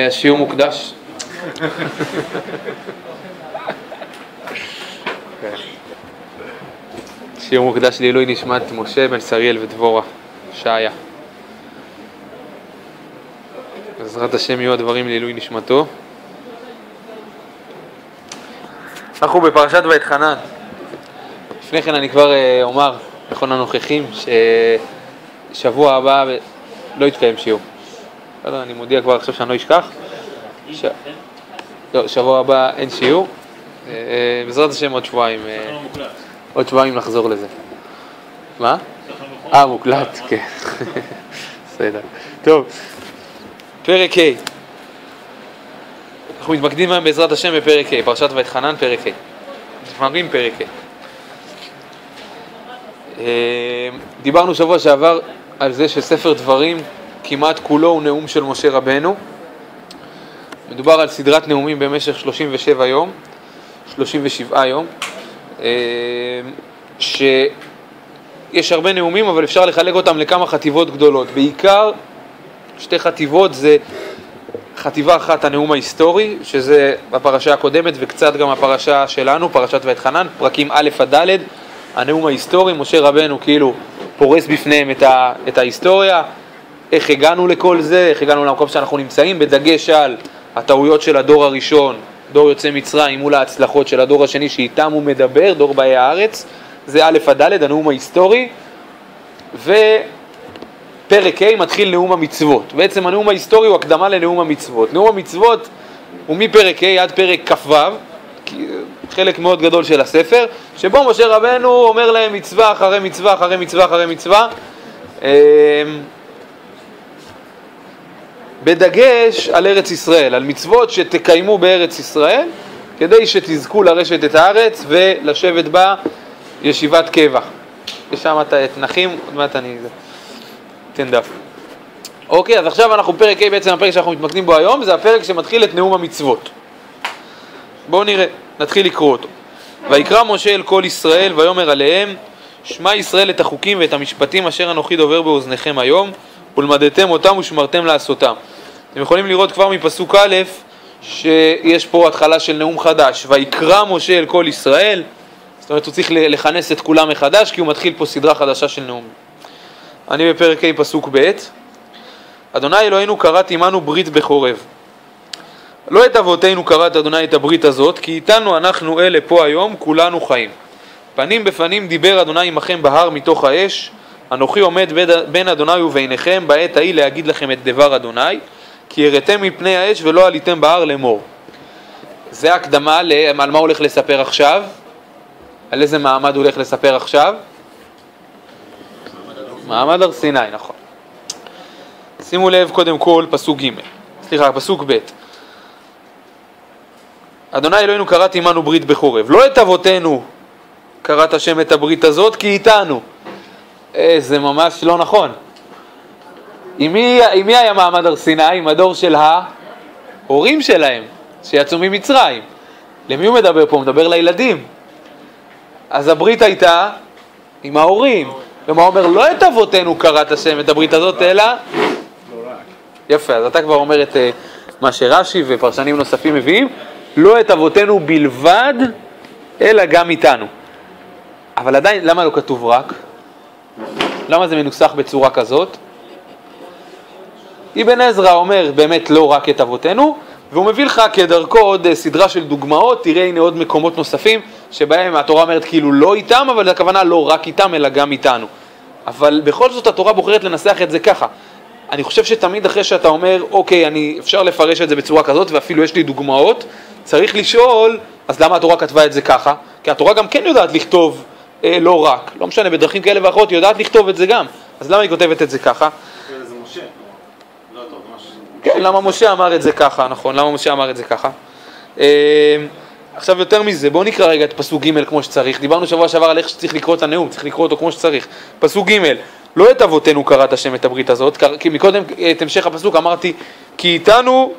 השיעור מוקדש. שיעור מוקדש לעילוי נשמת משה בן שריאל ודבורה, שעיה. בעזרת השם יהיו הדברים לעילוי נשמתו. אנחנו בפרשת ואתחנן. לפני כן אני כבר אומר לכל הנוכחים ששבוע הבא לא יתקיים שיעור. אני מודיע כבר עכשיו שאני לא אשכח. שבוע הבא אין שיעור. בעזרת השם עוד שבועיים נחזור לזה. מה? מוקלט, כן. בסדר. טוב, פרק ה'. אנחנו מתמקדים היום בעזרת השם בפרק ה', פרשת ואתחנן, פרק ה'. נשמרים פרק ה'. דיברנו שבוע שעבר על זה שספר דברים כמעט כולו הוא נאום של משה רבנו. מדובר על סדרת נאומים במשך 37 יום, 37 יום, שיש הרבה נאומים, אבל אפשר לחלק אותם לכמה חטיבות גדולות. בעיקר שתי חטיבות, זה חטיבה אחת הנאום ההיסטורי, שזה בפרשה הקודמת וקצת גם הפרשה שלנו, פרשת ואתחנן, פרקים א' עד ד', הנאום ההיסטורי. משה רבנו כאילו פורס בפניהם את ההיסטוריה, איך הגענו לכל זה, איך הגענו למקום שאנחנו נמצאים, בדגש על הטעויות של הדור הראשון, דור יוצא מצרים, מול ההצלחות של הדור השני שאיתם הוא מדבר, דור באי הארץ. זה א' עד ד', הנאום ההיסטורי. ופרק ה' מתחיל נאום המצוות. בעצם הנאום ההיסטורי הוא הקדמה לנאום המצוות. נאום המצוות הוא מפרק ה' עד פרק כ"ו, חלק מאוד גדול של הספר, שבו משה רבנו אומר להם מצווה אחרי מצווה אחרי מצווה אחרי מצווה, בדגש על ארץ ישראל, על מצוות שתקיימו בארץ ישראל, כדי שתזכו לרשת את הארץ ולשבת בה ישיבת קבע. יש שם את נחים, עוד מעט אני אתן דף. אוקיי, אז עכשיו אנחנו פרק ה', בעצם הפרק שאנחנו מתמקדים בו היום, זה הפרק שמתחיל את נאום המצוות. בואו נראה, נתחיל לקרוא אותו. ויקרא משה אל כל ישראל ויאמר עליהם, שמע ישראל את החוקים ואת המשפטים אשר אנוכי דובר באוזניכם היום, ולמדתם אותם ושמרתם לעשותם. אתם יכולים לראות כבר מפסוק א' שיש פה התחלה של נאום חדש. ויקרא משה אל כל ישראל, זאת אומרת הוא צריך לכנס את כולם מחדש, כי הוא מתחיל פה סדרה חדשה של נאום. אני בפרק ה' פסוק ב'. אדוני אלוהינו כרת עמנו ברית בחורב. לא את אבותינו כרת אדוני את הברית הזאת, כי איתנו אנחנו אלה פה היום כולנו חיים. פנים בפנים דיבר אדוני עמכם בהר מתוך האש, אנוכי עומד בין אדוני וביניכם בעת ההיא להגיד לכם את דבר אדוני, כי יראתם מפני האש ולא עליתם בהר לאמור. זה הקדמה על מה הולך לספר עכשיו? על איזה מעמד הולך לספר עכשיו? מעמד הר סיני, נכון. שימו לב קודם כל פסוק ב'. אדוני אלוהינו כרת עמנו ברית בחורב. לא את אבותינו כרת השם את הברית הזאת, כי איתנו. זה ממש לא נכון. עם מי היה מעמד הר סיני? עם הדור של ההורים שלהם, שיצאו ממצרים. למי הוא מדבר פה? הוא מדבר לילדים. אז הברית הייתה עם ההורים. ומה אומר? לא את אבותינו כרת השם את הברית הזאת, אלא... יפה, אז אתה כבר אומר את מה שרש"י ופרשנים נוספים מביאים. לא את אבותינו בלבד, אלא גם איתנו. אבל עדיין, למה לא כתוב רק? למה זה מנוסח בצורה כזאת? אבן עזרא אומר באמת לא רק את אבותינו, והוא מביא לך כדרכו עוד סדרה של דוגמאות. תראה הנה עוד מקומות נוספים שבהם התורה אומרת כאילו לא איתם, אבל הכוונה לא רק איתם אלא גם איתנו. אבל בכל זאת התורה בוחרת לנסח את זה ככה. אני חושב שתמיד אחרי שאתה אומר אוקיי, אפשר לפרש את זה בצורה כזאת ואפילו יש לי דוגמאות, צריך לשאול אז למה התורה כתבה את זה ככה? כי התורה גם כן יודעת לכתוב לא רק, לא משנה, בדרכים כאלה ואחרות היא יודעת לכתוב את זה גם. אז למה היא כותבת את זה ככה? זה משה. לא טוב, כן, למה משה אמר את זה ככה, נכון, למה משה אמר את זה ככה. עכשיו יותר מזה, בואו נקרא רגע את פסוק ג' כמו שצריך. דיברנו שבוע שעבר על איך שצריך לקרוא את הנאום, צריך לקרוא אותו כמו שצריך. פסוק ג', לא את אבותינו כרת השם את הברית הזאת, כי מקודם את המשך הפסוק אמרתי, כי איתנו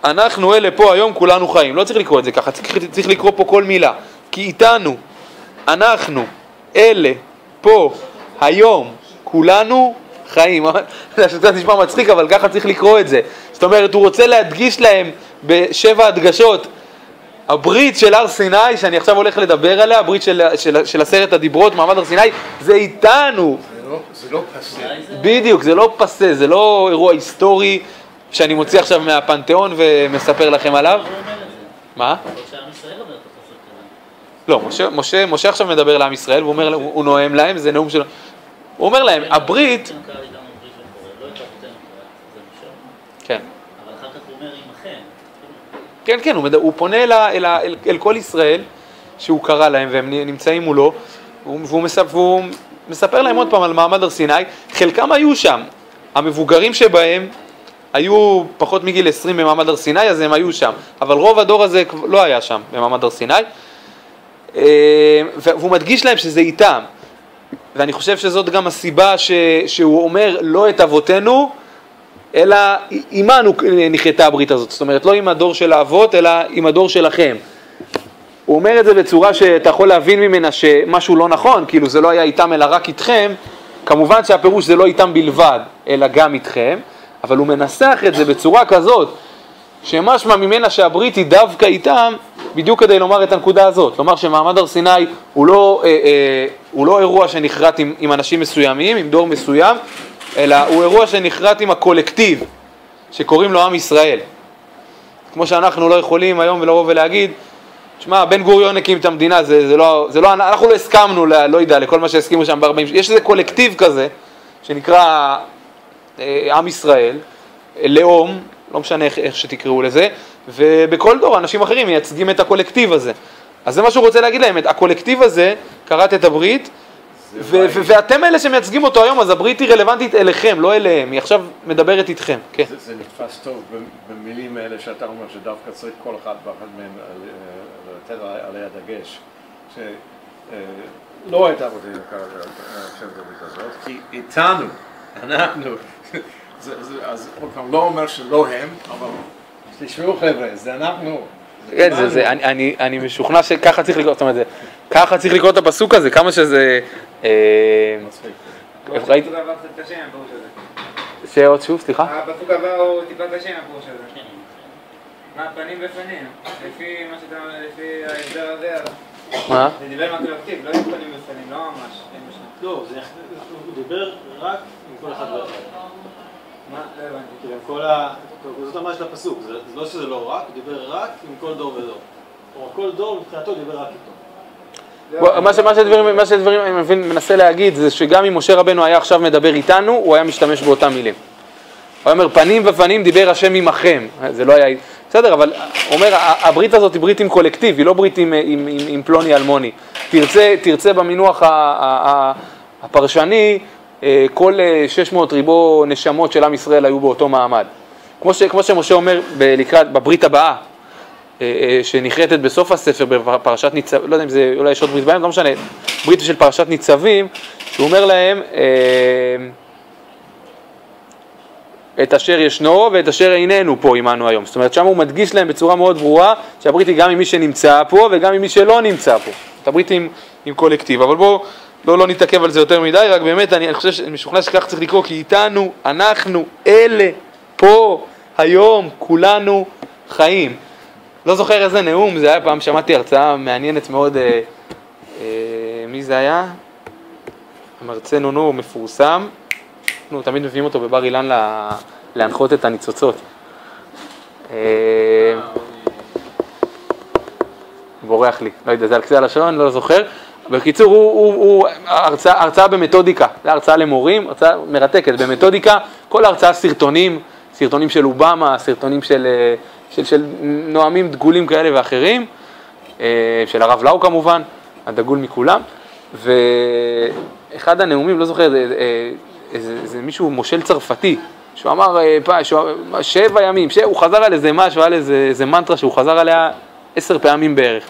אנחנו אלה פה היום כולנו חיים. לא צריך לקרוא את זה ככה, צריך לקרוא פה כל מילה. כי איתנו, אנחנו, אלה, פה, היום, כולנו חיים. זה קצת נשמע מצחיק, אבל ככה צריך לקרוא את זה. זאת אומרת, הוא רוצה להדגיש להם ב7 הדגשות, הברית של הר סיני, שאני עכשיו הולך לדבר עליה, הברית של 10 הדיברות, מעמד הר סיני, זה איתנו. זה לא פסה. בדיוק, זה לא פסה, זה לא אירוע היסטורי שאני מוציא עכשיו מהפנתיאון ומספר לכם עליו. מה? לא, משה עכשיו מדבר לעם ישראל, הוא נואם להם, זה נאום שלו. הוא אומר להם, הברית... כן. אבל אחר כך הוא אומר עמכם. כן, כן, הוא פונה אל כל ישראל שהוא קרא להם והם נמצאים מולו, והוא מספר להם עוד פעם על מעמד הר סיני. חלקם היו שם, המבוגרים שבהם היו פחות מגיל 20 במעמד הר סיני, אז הם היו שם, אבל רוב הדור הזה לא היה שם במעמד הר סיני, והוא מדגיש להם שזה איתם, ואני חושב שזאת גם הסיבה שהוא אומר לא את אבותינו, אלא עמנו נחייתה הברית הזאת, זאת אומרת לא עם הדור של האבות, אלא עם הדור שלכם. הוא אומר את זה בצורה שאתה יכול להבין ממנה שמשהו לא נכון, כאילו זה לא היה איתם אלא רק איתכם, כמובן שהפירוש זה לא איתם בלבד, אלא גם איתכם, אבל הוא מנסח את זה בצורה כזאת, שמשמע ממנה שהברית היא דווקא איתם, בדיוק כדי לומר את הנקודה הזאת, לומר שמעמד הר סיני הוא לא אירוע שנחרט עם אנשים מסוימים, עם דור מסוים, אלא הוא אירוע שנחרט עם הקולקטיב, שקוראים לו עם ישראל. כמו שאנחנו לא יכולים היום לבוא ולהגיד, תשמע, בן גוריון הקים את המדינה, זה לא, אנחנו לא הסכמנו, לא יודע, לכל מה שהסכימו שם ב-40, יש איזה קולקטיב כזה, שנקרא עם ישראל, לאום, לא משנה איך שתקראו לזה, ובכל דור אנשים אחרים מייצגים את הקולקטיב הזה. אז זה מה שהוא רוצה להגיד להם, הקולקטיב הזה, קראת את הברית, ואתם אלה שמייצגים אותו היום, אז הברית היא רלוונטית אליכם, לא אליהם, היא עכשיו מדברת איתכם. כן. זה נתפס טוב במילים האלה שאתה אומר שדווקא צריך כל אחד ואחד מהם לתת עליה דגש, שלא הייתה עבודנו של הברית הזאת, כי איתנו, אנחנו, אז עוד פעם לא אומר שלא הם, אבל תשמעו חבר'ה, זה אנחנו. כן, אני משוכנע שככה צריך לקרוא, זאת אומרת, ככה צריך לקרוא את הפסוק הזה, כמה שזה... הפסוק הבא קצת קשה מהפירוש הזה. שעוד שוב, סליחה? הפסוק הבא הוא טיפה קשה מהפירוש הזה. מה, פנים בפנים? לפי ההסבר הזה, מה? זה דיבר מהקולקטיב, לא עם פנים בפנים, לא ממש. לא, הוא דיבר רק עם כל אחד ואחד. מה? לא הבנתי. כאילו, זאת ממש לפסוק, זה לא שזה לא רק, הוא דיבר רק עם כל דור ודור. כלומר, כל דור מבחינתו דיבר רק איתו. מה שהדברים אני מנסה להגיד זה שגם אם משה רבנו היה עכשיו מדבר איתנו, הוא היה משתמש באותם מילים. הוא אומר, פנים בפנים דיבר השם עמכם. זה לא היה... בסדר, אבל הוא אומר, הברית הזאת היא ברית עם קולקטיב, היא לא ברית עם פלוני אלמוני. תרצה במינוח הפרשני, כל 600 ריבו נשמות של עם ישראל היו באותו מעמד. כמו שמשה אומר בברית הבאה, שנחרטת בסוף הספר בפרשת ניצבים, לא יודע אם זה אולי יש עוד ברית בהם, לא משנה, ברית של פרשת ניצבים, שהוא אומר להם, את אשר ישנו ואת אשר איננו פה עמנו היום. זאת אומרת, שם הוא מדגיש להם בצורה מאוד ברורה, שהברית היא גם עם מי שנמצא פה וגם עם מי שלא נמצא פה. את הברית עם קולקטיב, אבל בואו, לא נתעכב על זה יותר מדי, רק באמת אני חושב, אני משוכנע שכך צריך לקרוא, כי איתנו, אנחנו, אלה, פה, היום, כולנו חיים. לא זוכר איזה נאום, זה היה פעם, שמעתי הרצאה מעניינת מאוד, מי זה היה? המרצה נונו מפורסם, תמיד מביאים אותו בבר אילן להנחות את הניצוצות. בורח לי, לא יודע, זה על קצה הלשון, לא זוכר. בקיצור, הוא הרצאה במתודיקה, זה הרצאה למורים, הרצאה מרתקת במתודיקה, כל ההרצאה סרטונים של אובמה, סרטונים של נואמים דגולים כאלה ואחרים, של הרב לאו כמובן, הדגול מכולם, ואחד הנאומים, לא זוכר, זה מישהו מושל צרפתי, שהוא אמר 7 ימים, הוא חזר על איזה משהו, על איזה מנטרה שהוא חזר עליה 10 פעמים בערך.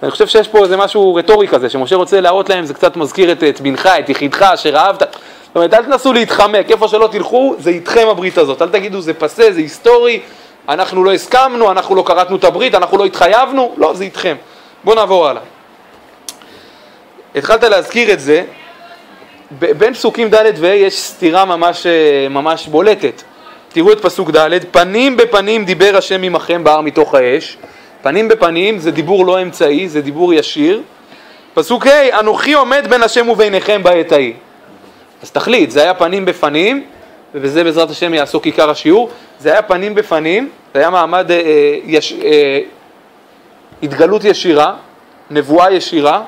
אני חושב שיש פה איזה משהו רטורי כזה, שמשה רוצה להראות להם, זה קצת מזכיר את בנך, את יחידך, אשר אהבת. זאת אומרת, אל תנסו להתחמק, איפה שלא תלכו, זה איתכם הברית הזאת. אל תגידו, זה פסה, זה היסטורי, אנחנו לא הסכמנו, אנחנו לא קראתנו את הברית, אנחנו לא התחייבנו, לא, זה איתכם. בואו נעבור הלאה. התחלת להזכיר את זה, בין פסוקים ד' וה' יש סתירה ממש בולטת. תראו את פסוק ד', פנים בפנים דיבר השם עמכם בהר מתוך האש. פנים בפנים זה דיבור לא אמצעי, זה דיבור ישיר. פסוק ה', אנוכי עומד בין השם וביניכם בעת ההיא. אז תחליט, זה היה פנים בפנים, ובזה בעזרת השם יעסוק עיקר השיעור. זה היה פנים בפנים, זה היה מעמד התגלות ישירה, נבואה ישירה,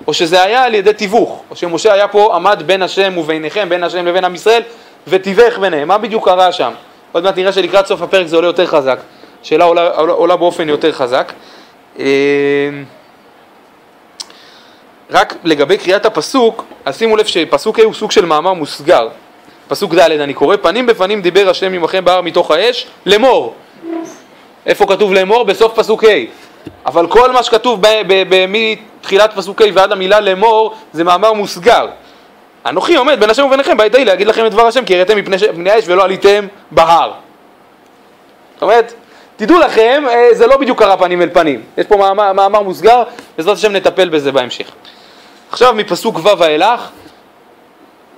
או שזה היה על ידי תיווך, או שמשה היה פה עמד בין השם וביניכם, בין השם לבין עם ישראל, ותיווך ביניהם. מה בדיוק קרה שם? עוד מעט נראה שלקראת סוף הפרק זה עולה יותר חזק. שאלה עולה באופן יותר חזק. רק לגבי קריאת הפסוק, אז שימו לב שפסוק הוא סוג של מאמר מוסגר. פסוק ד' אני קורא, פנים בפנים דיבר השם עמכם בהר מתוך האש, לאמור. איפה כתוב לאמור? בסוף פסוק ה'. אבל כל מה שכתוב מתחילת פסוק ה' ועד המילה לאמור זה מאמר מוסגר. אנוכי עומד בין השם וביניכם בעת ההיא להגיד לכם את דבר השם כי הראיתם מפני האש ולא עליתם בהר. זאת אומרת, תדעו לכם, זה לא בדיוק קרה פנים אל פנים. יש פה מאמר מוסגר, בעזרת השם נטפל בזה בהמשך. עכשיו מפסוק ו' ואילך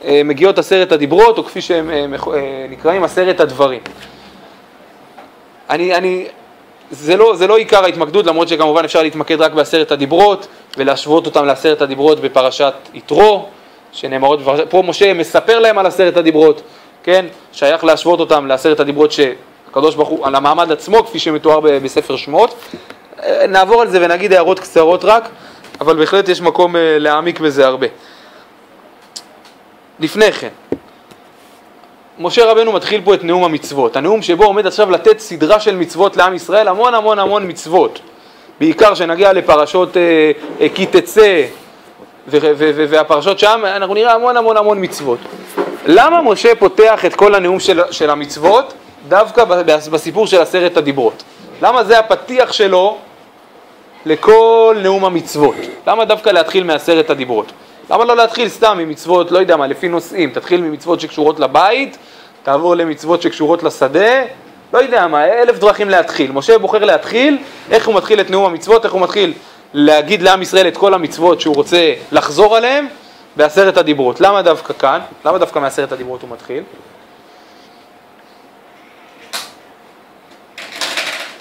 מגיעות 10 הדיברות, או כפי שהם נקראים 10 הדברים. זה לא עיקר ההתמקדות, למרות שכמובן אפשר להתמקד רק ב10 הדיברות, ולהשוות אותם ל10 הדיברות בפרשת יתרו, שנאמרות, פה משה מספר להם על 10 הדיברות, כן? שייך להשוות אותם ל10 הדיברות שהקדוש ברוך הוא, על המעמד עצמו, כפי שמתואר בספר שמות. נעבור על זה ונגיד הערות קצרות רק, אבל בהחלט יש מקום להעמיק בזה הרבה. לפני כן, משה רבנו מתחיל פה את נאום המצוות, הנאום שבו עומד עכשיו לתת סדרה של מצוות לעם ישראל, המון מצוות, בעיקר שנגיע לפרשות כי תצא והפרשות שם, אנחנו נראה המון מצוות. למה משה פותח את כל הנאום של המצוות דווקא בסיפור של 10 הדיברות? למה זה הפתיח שלו לכל נאום המצוות? למה דווקא להתחיל מ10 הדיברות? למה לא להתחיל סתם ממצוות, לא יודע מה, לפי נושאים? תתחיל ממצוות שקשורות לבית, תעבור למצוות שקשורות לשדה, לא יודע מה, 1000 דרכים להתחיל. משה בוחר להתחיל, איך הוא מתחיל את נאום המצוות, איך הוא מתחיל להגיד לעם ישראל את כל המצוות שהוא רוצה לחזור עליהם ב10 הדיברות. למה דווקא כאן? למה דווקא מ10 הדיברות הוא מתחיל?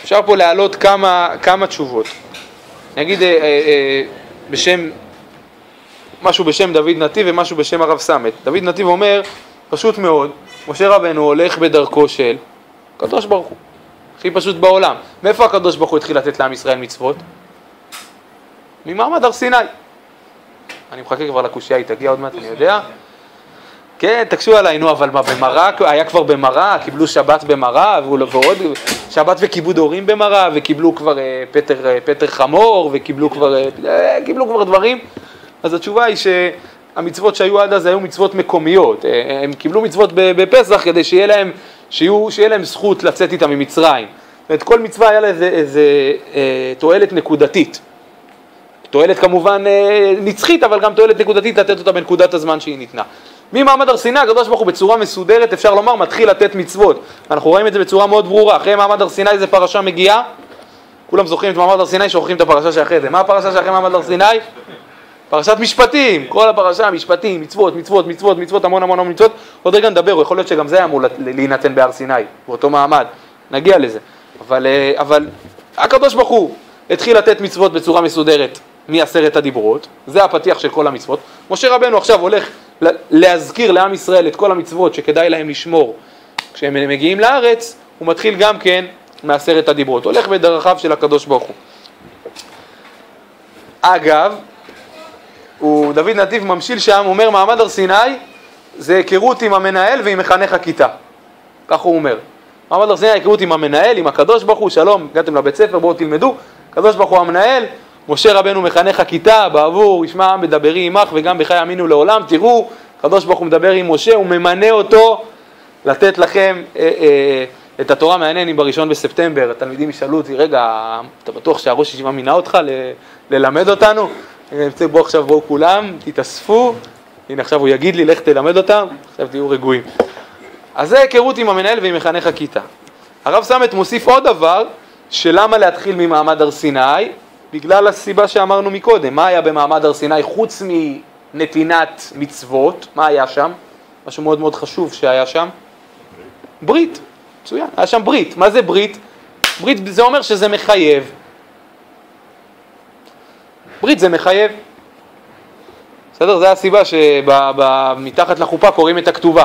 אפשר פה להעלות כמה תשובות. נגיד משהו בשם דוד נתיב ומשהו בשם הרב סמת. דוד נתיב אומר, פשוט מאוד, משה רבנו הולך בדרכו של הקדוש ברוך הוא, הכי פשוט בעולם. מאיפה הקדוש ברוך הוא התחיל לתת לעם ישראל מצוות? ממעמד הר סיני. אני מחכה כבר לקושייה, היא תגיע עוד מעט, אני יודע. כן, תקשו עליי, נו, אבל מה, במראה, היה כבר במראה, קיבלו שבת במראה, ועוד שבת וכיבוד הורים במראה, וקיבלו כבר פטר חמור, וקיבלו כבר דברים. אז התשובה היא שהמצוות שהיו עד אז היו מצוות מקומיות. הם קיבלו מצוות בפסח כדי שיהיה להם זכות לצאת איתם ממצרים. ואת כל מצווה היה לה איזה תועלת נקודתית. תועלת כמובן נצחית, אבל גם תועלת נקודתית לתת אותה בנקודת הזמן שהיא ניתנה. ממעמד הר סיני, הקדוש ברוך הוא בצורה מסודרת, אפשר לומר, מתחיל לתת מצוות. אנחנו רואים את זה בצורה מאוד ברורה. אחרי מעמד הר סיני זה פרשה מגיעה. כולם זוכרים את מעמד הר סיני, שוכחים את הפרשה שאחרי זה. מה הפרשה שאחרי מעמד הר סיני? פרשת משפטים. כל הפרשה, משפטים, מצוות, המון מצוות. עוד רגע נדבר, יכול להיות שגם זה אמור להינתן בהר סיני, באותו מעמד. נגיע לזה. אבל הקדוש ברוך הוא התחיל לתת מצוות בצורה מסודרת מ10 הדיברות. זה הפתיח של כל המצוות. משה רבנו עכשיו הולך להזכיר לעם ישראל את כל המצוות שכדאי להם לשמור כשהם מגיעים לארץ. הוא מתחיל גם כן מ10 הדיברות. הולך בדרכיו של הקדוש ברוך הוא. אגב, דוד נתיב ממשיל שם, הוא אומר, מעמד הר סיני זה היכרות עם המנהל ועם מחנך הכיתה. כך הוא אומר. מעמד הר סיני היכרות עם המנהל, עם הקדוש ברוך הוא, שלום, הגעתם לבית ספר, בואו תלמדו. הקדוש ברוך הוא המנהל, משה רבנו מחנך הכיתה, בעבור ישמע העם בדברי עמך וגם בך יאמינו לעולם. תראו, הקדוש ברוך הוא מדבר עם משה, הוא ממנה אותו לתת לכם את התורה. מעניין אם ב1 בספטמבר התלמידים ישאלו אותי, רגע, אתה בטוח שהראש ישיבה מינה אותך ללמד אותנו? בואו עכשיו, בואו כולם, תתאספו, הנה עכשיו הוא יגיד לי, לך תלמד אותם, עכשיו תהיו רגועים. אז זה היכרות עם המנהל ועם מחנך הכיתה. הרב סמת מוסיף עוד דבר, שלמה להתחיל ממעמד הר סיני? בגלל הסיבה שאמרנו מקודם. מה היה במעמד הר סיני חוץ נתינת מצוות. מה היה שם? משהו מאוד מאוד חשוב שהיה שם. ברית. מצוין. היה שם ברית. מה זה ברית? ברית זה אומר שזה מחייב. ברית זה מחייב. בסדר? זה הסיבה שמתחת לחופה קוראים את הכתובה.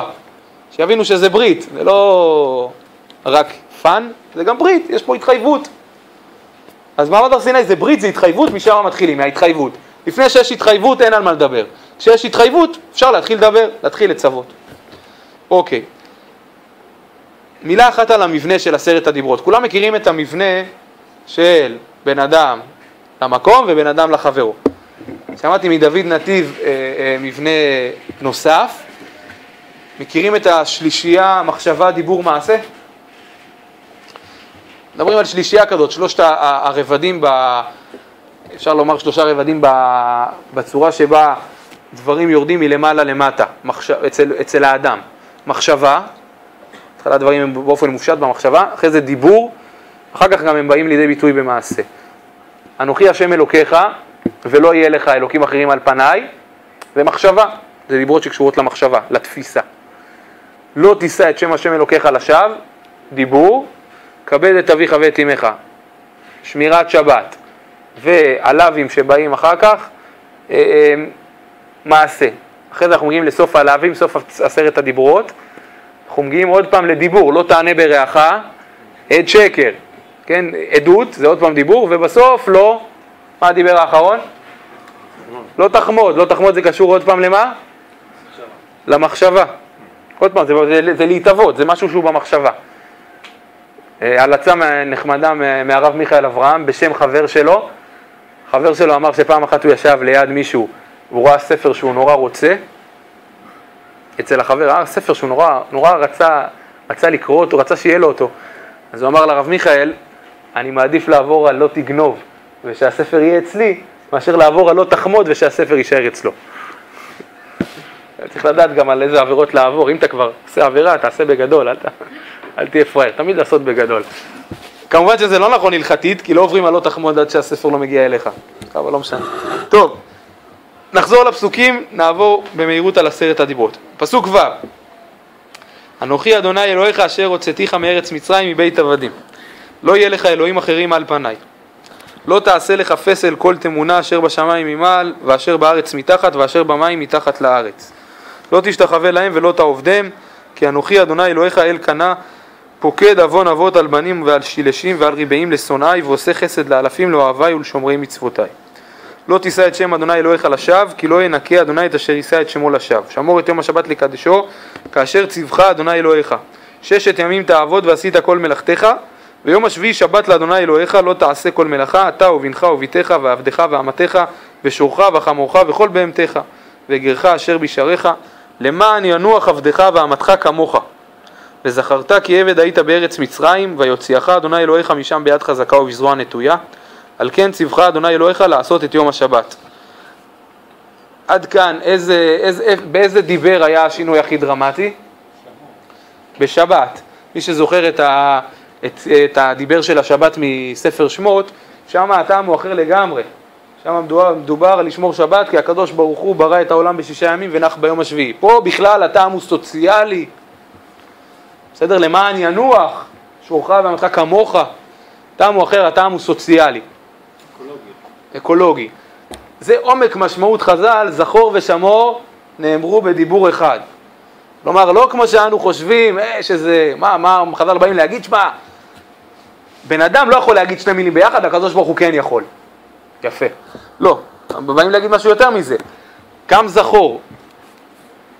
שיבינו שזה ברית. זה לא רק פן, זה גם ברית. יש פה התחייבות. אז מעמד הר סיני זה ברית, זה התחייבות, משם מתחילים, מההתחייבות. לפני שיש התחייבות אין על מה לדבר. כשיש התחייבות אפשר להתחיל לדבר, להתחיל לצוות. אוקיי. מילה אחת על המבנה של 10 הדיברות. כולם מכירים את המבנה של בן אדם למקום ובן אדם לחברו. שמעתי מדוד נתיב מבנה נוסף. מכירים את השלישייה, מחשבה, דיבור, מעשה? מדברים על שלישייה כזאת, 3 הרבדים, אפשר לומר 3 רבדים בצורה שבה דברים יורדים מלמעלה למטה, אצל האדם. מחשבה, התחלת דברים הם באופן מופשט במחשבה, אחרי זה דיבור, אחר כך גם הם באים לידי ביטוי במעשה. אנוכי השם אלוקיך, ולא יהיה לך אלוקים אחרים על פניי, ומחשבה, זה דיברות שקשורות למחשבה, לתפיסה. לא תישא את שם השם אלוקיך לשווא, דיבור, כבד את אביך ואת אמך, שמירת שבת, והלווים שבאים אחר כך, מעשה. אחרי זה אנחנו מגיעים לסוף הלווים, סוף 10 הדיברות, אנחנו מגיעים עוד פעם לדיבור, לא תענה ברעך, עד שקר, כן, עדות, זה עוד פעם דיבור, ובסוף לא, מה הדיבר האחרון? לא תחמוד, לא תחמוד זה קשור עוד פעם למה? למחשבה. עוד פעם, זה להתאבות, זה משהו שהוא במחשבה. הלצה נחמדה מהרב מיכאל אברהם בשם חבר שלו. חבר שלו אמר שפעם אחת הוא ישב ליד מישהו, והוא ראה ספר שהוא נורא רוצה, אצל החבר, ספר שהוא נורא רצה לקרוא אותו, רצה שיהיה לו אותו. אז הוא אמר לרב מיכאל, אני מעדיף לעבור על לא תגנוב, ושהספר יהיה אצלי, מאשר לעבור על לא תחמוד ושהספר יישאר אצלו. צריך לדעת גם על איזה עבירות לעבור. אם אתה כבר עושה עבירה, תעשה בגדול, אל תהיה פראייר, תמיד לעשות בגדול. כמובן שזה לא נכון הלכתית, כי לא עוברים על לא תחמוד עד שהספר לא מגיע אליך. אבל לא משנה. טוב, נחזור לפסוקים, נעבור במהירות על 10 הדיברות. פסוק ו' אנוכי אדוני אלוהיך אשר הוצאתיך מארץ מצרים מבית עבדים. לא יהיה לך אלוהים אחרים על פניי. לא תעשה לך פסל כל תמונה אשר בשמיים ממעל, ואשר בארץ מתחת, ואשר במים מתחת לארץ. לא תשתחווה להם ולא תעובדם, כי אנוכי אדוני אלוהיך אל קנה, פוקד עוון אבות על בנים ועל שילשים ועל ריבעים לשונאי, ועושה חסד לאלפים לאוהבי ולשומרי מצוותיי. לא תישא את שם אדוני אלוהיך לשווא, כי לא ינקה אדוני את אשר יישא את שמו לשווא. שמור את יום השבת לקדשו, כאשר ציווך אדוני אלוהיך. 6 ימים תעבוד ועשית כל מלאכתך, ויום השביעי שבת לאדוני אלוהיך, לא תעשה כל מלאכה, אתה ובנך וביתך ועבדך ואמתך ושורך וחמורך וכל בהמתך וגרך אשר בשעריך, למען ינוח עבדך ואמתך כמוך. וזכרת כי עבד היית בארץ מצרים, ויוציאך אדוני אלוהיך משם ביד חזקה ובזרוע נטויה, על כן ציווך אדוני אלוהיך לעשות את יום השבת. עד כאן, באיזה דיבר היה השינוי הכי דרמטי? בשבת. מי שזוכר את הדיבר של השבת מספר שמות, שם הטעם הוא אחר לגמרי. שם מדובר על לשמור שבת, כי הקדוש ברוך הוא ברא את העולם ב6 ימים ונח ביום השביעי. פה בכלל הטעם הוא סוציאלי. בסדר? למען ינוח, שורך ואמתך כמוך. הטעם הוא אחר, הטעם הוא סוציאלי. אקולוגי. זה עומק משמעות חז"ל, זכור ושמור נאמרו בדיבור אחד. כלומר, לא כמו שאנו חושבים, שזה, מה חז"ל באים להגיד, שמה, בן אדם לא יכול להגיד 2 מילים ביחד, הקדוש ברוך הוא כן יכול. יפה. לא, באים להגיד משהו יותר מזה. גם זכור.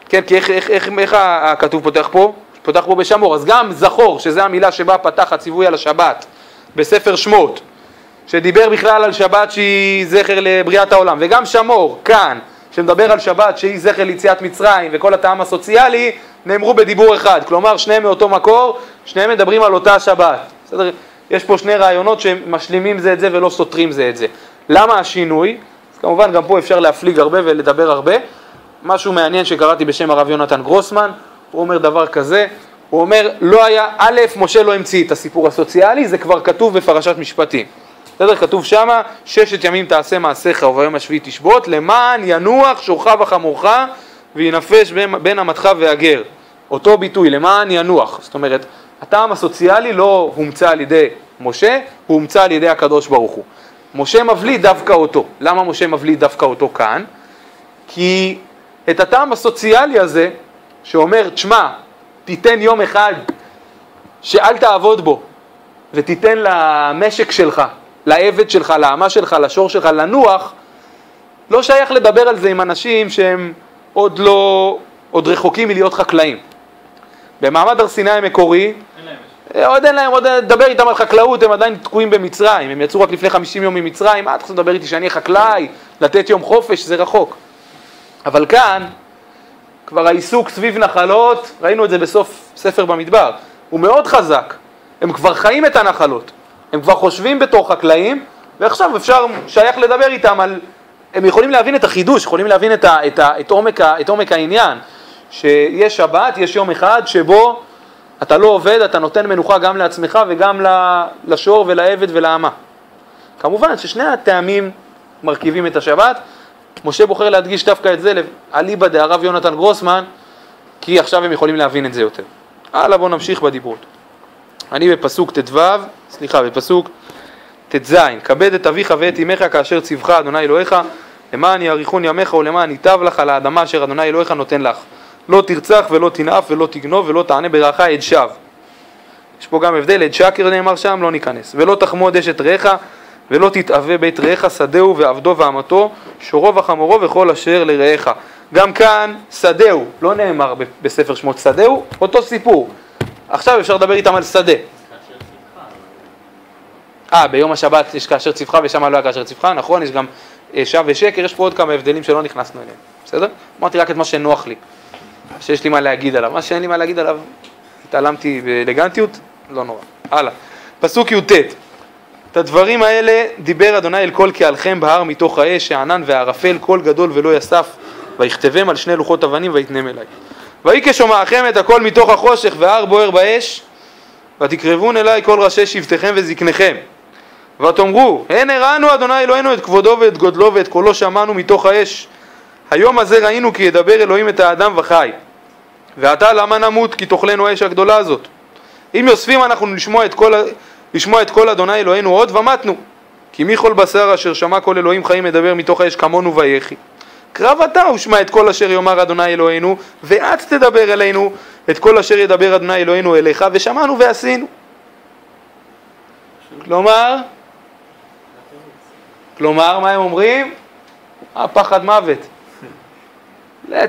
כן, כי איך הכתוב פותח פה? פותח פה בשמור. אז גם זכור, שזה המילה שבה פתח הציווי על השבת, בספר שמות, שדיבר בכלל על שבת שהיא זכר לבריאת העולם, וגם שמור, כאן, שמדבר על שבת שהיא זכר ליציאת מצרים, וכל הטעם הסוציאלי, נאמרו בדיבור אחד. כלומר, שניהם מאותו מקור, שניהם מדברים על אותה שבת. בסדר? יש פה 2 רעיונות שמשלימים זה את זה ולא סותרים זה את זה. למה השינוי? אז כמובן גם פה אפשר להפליג הרבה ולדבר הרבה. משהו מעניין שקראתי בשם הרב יונתן גרוסמן, הוא אומר דבר כזה, הוא אומר, לא היה, א', משה לא המציא את הסיפור הסוציאלי, זה כבר כתוב בפרשת משפטים. בסדר, כתוב שמה, 6 ימים תעשה מעשיך וביום השביעי תשבות, למען ינוח שורך וחמורך וינפש בין אמתך והגר. אותו ביטוי, למען ינוח. זאת אומרת, הטעם הסוציאלי לא הומצא על ידי משה, הוא הומצא על ידי הקדוש ברוך הוא. משה מבליט דווקא אותו. למה משה מבליט דווקא אותו כאן? כי את הטעם הסוציאלי הזה, שאומר, תשמע, תיתן יום אחד שאל תעבוד בו, ותיתן למשק שלך, לעבד שלך, לאמה שלך, לשור שלך, לנוח, לא שייך לדבר על זה עם אנשים שהם עוד רחוקים מלהיות חקלאים. במעמד הר סיני המקורי, עוד אין להם, עוד לדבר איתם על חקלאות, הם עדיין תקועים במצרים, הם יצאו רק לפני 50 יום ממצרים, אתה יכול לדבר איתי שאני חקלאי, לתת יום חופש, זה רחוק. אבל כאן, כבר העיסוק סביב נחלות, ראינו את זה בסוף ספר במדבר, הוא מאוד חזק, הם כבר חיים את הנחלות, הם כבר חושבים בתור חקלאים, ועכשיו אפשר, שייך לדבר איתם על, הם יכולים להבין את החידוש, יכולים להבין את עומק העניין, שיש שבת, יש יום אחד שבו אתה לא עובד, אתה נותן מנוחה גם לעצמך וגם לשור ולעבד ולאמה. כמובן ששני הטעמים מרכיבים את השבת, משה בוחר להדגיש דווקא את זה אליבא דהרב יונתן גרוסמן, כי עכשיו הם יכולים להבין את זה יותר. הלאה, בואו נמשיך בדיברות. אני בפסוק בפסוק ט"ז, כבד את אביך ואת אמך כאשר ציווך אדוני אלוהיך, למען יאריכון ימיך ולמען ייטב לך על האדמה אשר אדוני אלוהיך נותן לך. לא תרצח ולא תנאף ולא תגנוב ולא תענה ברעך עד שווא. יש פה גם הבדל, עד שקר נאמר שם, לא ניכנס. ולא תחמוד אשת רעך ולא תתאווה בית רעך, שדהו ועבדו ואמתו, שורו וחמורו וכל אשר לרעך. גם כאן שדהו, לא נאמר בספר שמות שדהו, אותו סיפור. עכשיו אפשר לדבר איתם על שדה. ביום השבת יש כאשר ציווך ושם לא היה כאשר ציווך, נכון, יש גם שווא ושקר, יש פה עוד כמה הבדלים שלא נכנסנו אליהם. בסדר? אמרתי רק את מה שנוח לי, שיש לי מה להגיד עליו. מה שאין לי מה להגיד עליו, התעלמתי באלגנטיות, לא נורא. הלאה. פסוק י"ט. את הדברים האלה דיבר אדוני אל כל קהלכם בהר מתוך האש, הענן והערפל, קול גדול ולא יסף, ויכתבם על 2 לוחות אבנים ויתנם אליי. ויהי כשומעכם את הכל מתוך החושך וההר בוער באש, ותקרבון אליי כל ראשי שבטכם וזקניכם. ותאמרו, הן הראנו אדוני אלוהינו את כבודו ואת גודלו ואת קולו שמענו מתוך האש. היום הזה ראינו כי ידבר אלוהים את האדם וחי. ועתה למה נמות כי תאכלנו האש הגדולה הזאת? אם יוספים אנחנו לשמוע את קול אדוני אלוהינו עוד ומתנו. כי מי כל בשר אשר שמע קול אלוהים חיים מדבר מתוך האש כמונו ויחי. קרב אתה ושמע את כל אשר יאמר אדוני אלוהינו, ואת תדבר אלינו את כל אשר ידבר אדוני אלוהינו אליך, ושמענו ועשינו. כלומר, מה הם אומרים? פחד מוות.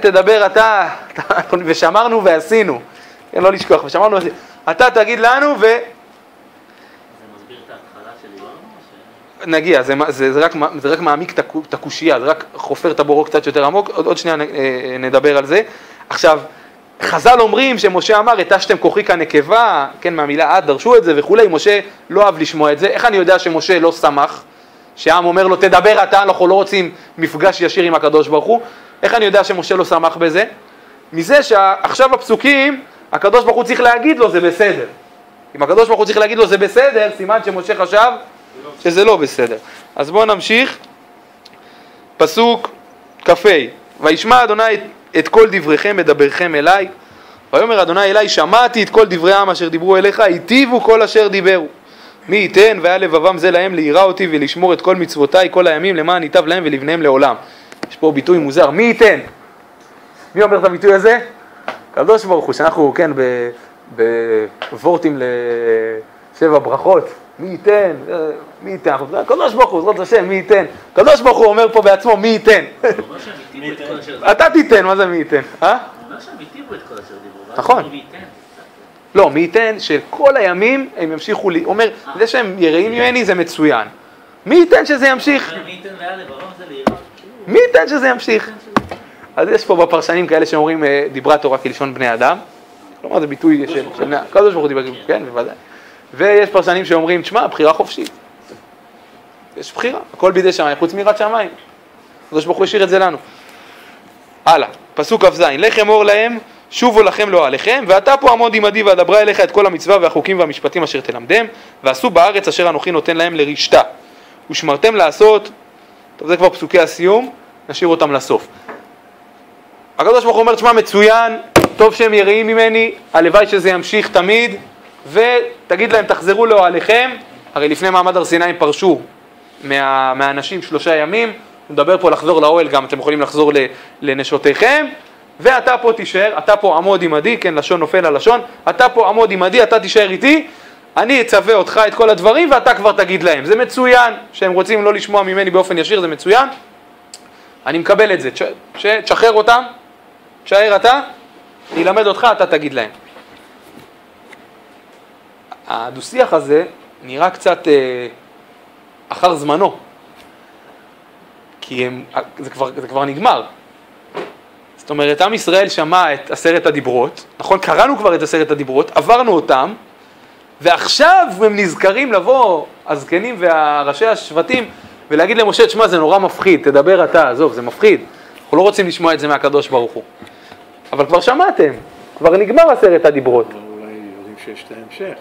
תדבר אתה, ושמרנו ועשינו. לא לשכוח, ושמרנו ועשינו. אתה תגיד לנו זה מסביר את ההתחלה של ליבון? נגיע, זה רק מעמיק את הקושייה, זה רק חופר את הבורו קצת יותר עמוק, עוד שנייה נדבר על זה. עכשיו, חז"ל אומרים שמשה אמר, התשתם כוחי כנקבה, כן, מהמילה עד, דרשו את זה וכולי, משה לא אהב לשמוע את זה. איך אני יודע שמשה לא שמח? שהעם אומר לו, תדבר אתה, אנחנו לא רוצים מפגש ישיר עם הקדוש ברוך הוא. איך אני יודע שמשה לא שמח בזה? מזה שעכשיו הפסוקים, הקדוש ברוך הוא צריך להגיד לו, זה בסדר. אם הקדוש ברוך הוא צריך להגיד לו, זה בסדר, סימן שמשה חשב שזה לא בסדר. אז בואו נמשיך. פסוק כ"ה. וישמע אדוני את כל דבריכם מדברכם אליי. ויאמר אדוני אליי, שמעתי את כל דברי העם אשר דיברו אליך, היטיבו כל אשר דיברו. מי ייתן והיה לבבם זה להם ליראה אותי ולשמור את כל מצוותיי כל הימים למען ייטב להם ולבניהם לעולם. יש פה ביטוי מוזר, מי ייתן? מי אומר את הביטוי הזה? קדוש ברוך הוא, שאנחנו, כן, בוורטים לשבע ברכות, מי ייתן? מי ייתן? קדוש ברוך הוא, זאת השם, מי ייתן? קדוש ברוך הוא אומר פה בעצמו, מי ייתן? אתה תיתן, מה זה מי ייתן? אומר שהם היטיבו את כל אשר דיברו. נכון. לא, מי ייתן שכל הימים הם ימשיכו לי, אומר, זה שהם יראים ממני זה מצוין. מי ייתן שזה ימשיך? מי ייתן והיה לבבם זה ליראה. מי ייתן שזה ימשיך? אז יש פה בפרשנים כאלה שאומרים דיברה תורה כלשון בני אדם. כלומר זה ביטוי של קדוש ברוך הוא דיבר, כן, בוודאי. ויש פרשנים שאומרים, תשמע, בחירה חופשית. יש בחירה, הכל בידי שמיים, חוץ מיראת שמיים. קדוש ברוך הוא השאיר את זה לנו. הלאה, פסוק כ"ז, לך אמור להם, שובו לכם לא עליכם, ואתה פה עמוד עמדי ואדברה אליך את כל המצווה והחוקים והמשפטים אשר תלמדם, ועשו בארץ אשר אנוכי נותן להם לרשתה. ושמרתם לעשות, טוב זה כבר פסוקי הסיום, נשאיר אותם לסוף. הקדוש ברוך הוא אומר, תשמע מצוין, טוב שהם יראים ממני, הלוואי שזה ימשיך תמיד, ותגיד להם תחזרו לאוהליכם, הרי לפני מעמד הר סיני הם פרשו מהאנשים 3 ימים, נדבר פה לחזור לאוהל גם, אתם יכולים לחזור לנשותיכם, ואתה פה תישאר, אתה פה עמוד עמדי, כן, לשון נופל על לשון, אתה פה עמוד עמדי, אתה תישאר איתי, אני אצווה אותך את כל הדברים ואתה כבר תגיד להם. זה מצוין, שהם רוצים לא לשמוע ממני באופן ישיר, זה מצוין. אני מקבל את זה, תשחרר אותם, תשאר אתה, אני אלמד אותך, אתה תגיד להם. הדו-שיח הזה נראה קצת אחר זמנו, כי זה כבר נגמר. זאת אומרת, עם ישראל שמע את 10 הדיברות, נכון? קראנו כבר את 10 הדיברות, עברנו אותם, ועכשיו הם נזכרים לבוא, הזקנים והראשי השבטים, ולהגיד למשה, תשמע, זה נורא מפחיד, תדבר אתה, עזוב, זה מפחיד. אנחנו לא רוצים לשמוע את זה מהקדוש ברוך הוא. אבל כבר שמעתם, כבר נגמר 10 הדיברות. אבל אולי יודעים שיש את ההמשך.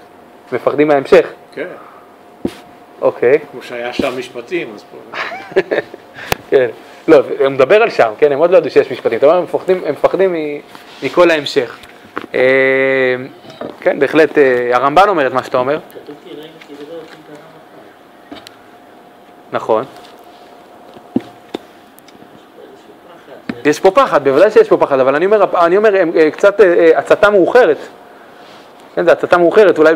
מפחדים מההמשך? כן. אוקיי. כמו שהיה שם משפטים, אז פה... כן. לא, הוא מדבר על שם, כן, הם עוד לא ידעו שיש משפטים, אתה אומר, הם מפחדים מכל ההמשך. כן, בהחלט, הרמב"ן אומר את מה שאתה אומר. כתוב כי ראינו כי דבר אותם פעם אחת. נכון. יש פה פחד. יש פה פחד, בוודאי שיש פה פחד, אבל אני אומר, קצת הצתה מאוחרת. כן, זה הצתה מאוחרת, אולי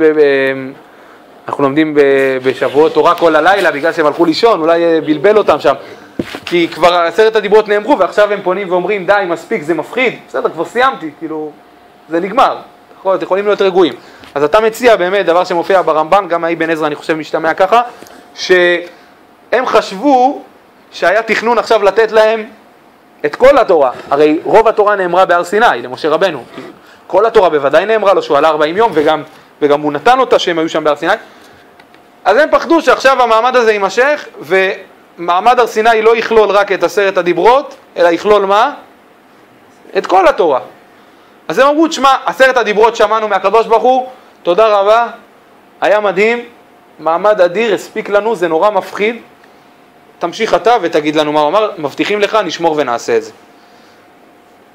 אנחנו לומדים בשבועות תורה כל הלילה, בגלל שהם הלכו לישון, אולי בלבל אותם שם. כי כבר 10 הדיברות נאמרו, ועכשיו הם פונים ואומרים, די, מספיק, זה מפחיד. בסדר, כבר סיימתי, כאילו, זה נגמר. אתם יכולים להיות רגועים. אז אתה מציע באמת דבר שמופיע ברמב"ן, גם האבן עזרא אני חושב משתמע ככה, שהם חשבו שהיה תכנון עכשיו לתת להם את כל התורה. הרי רוב התורה נאמרה בהר סיני, למשה רבנו. כל התורה בוודאי נאמרה לו, שהוא עלה 40 יום, וגם הוא נתן אותה שהם היו שם בהר סיני. אז הם פחדו שעכשיו המעמד הזה יימשך, ומעמד הר סיני לא יכלול רק את 10 הדיברות, אלא יכלול מה? את כל התורה. אז הם אמרו, תשמע, 10 הדיברות שמענו מהקדוש ברוך הוא, תודה רבה, היה מדהים, מעמד אדיר, הספיק לנו, זה נורא מפחיד, תמשיך אתה ותגיד לנו מה הוא אמר, מבטיחים לך, נשמור ונעשה את זה.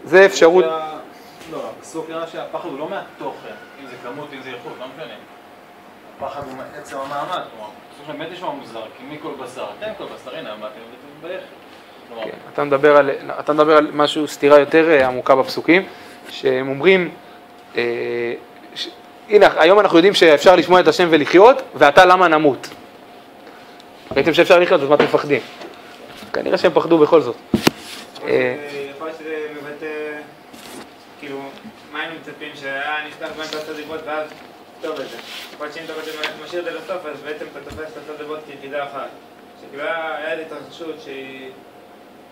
זה אפשרות... לא, הפסוק נראה שהפחד הוא לא מהתוכן, אם זה כמות, אם זה איכות, לא משנה. הפחד הוא מעצם המעמד, כלומר, הפסוק באמת נשמע מוזר, כי מי כל בשר, אתם כל בשר, הנה, אמרתם, ביחד. אתה מדבר על משהו, סתירה יותר עמוקה בפסוקים, שהם אומרים, הנה, היום אנחנו יודעים שאפשר לשמוע את השם ולחיות, ואתה למה נמות? ראיתם שאפשר לחיות, אז מה אתם מפחדים? כנראה שהם פחדו בכל זאת. יכול להיות שזה מבטא, כאילו, מה היינו מצפים שנפתח בין את הדיברות ואז טוב את זה. יכול להיות שאם אתה משאיר את זה לסוף, אז בעצם אתה תופס את הדיברות כיחידה אחת. שכאילו היה לי התרחשות שהיא,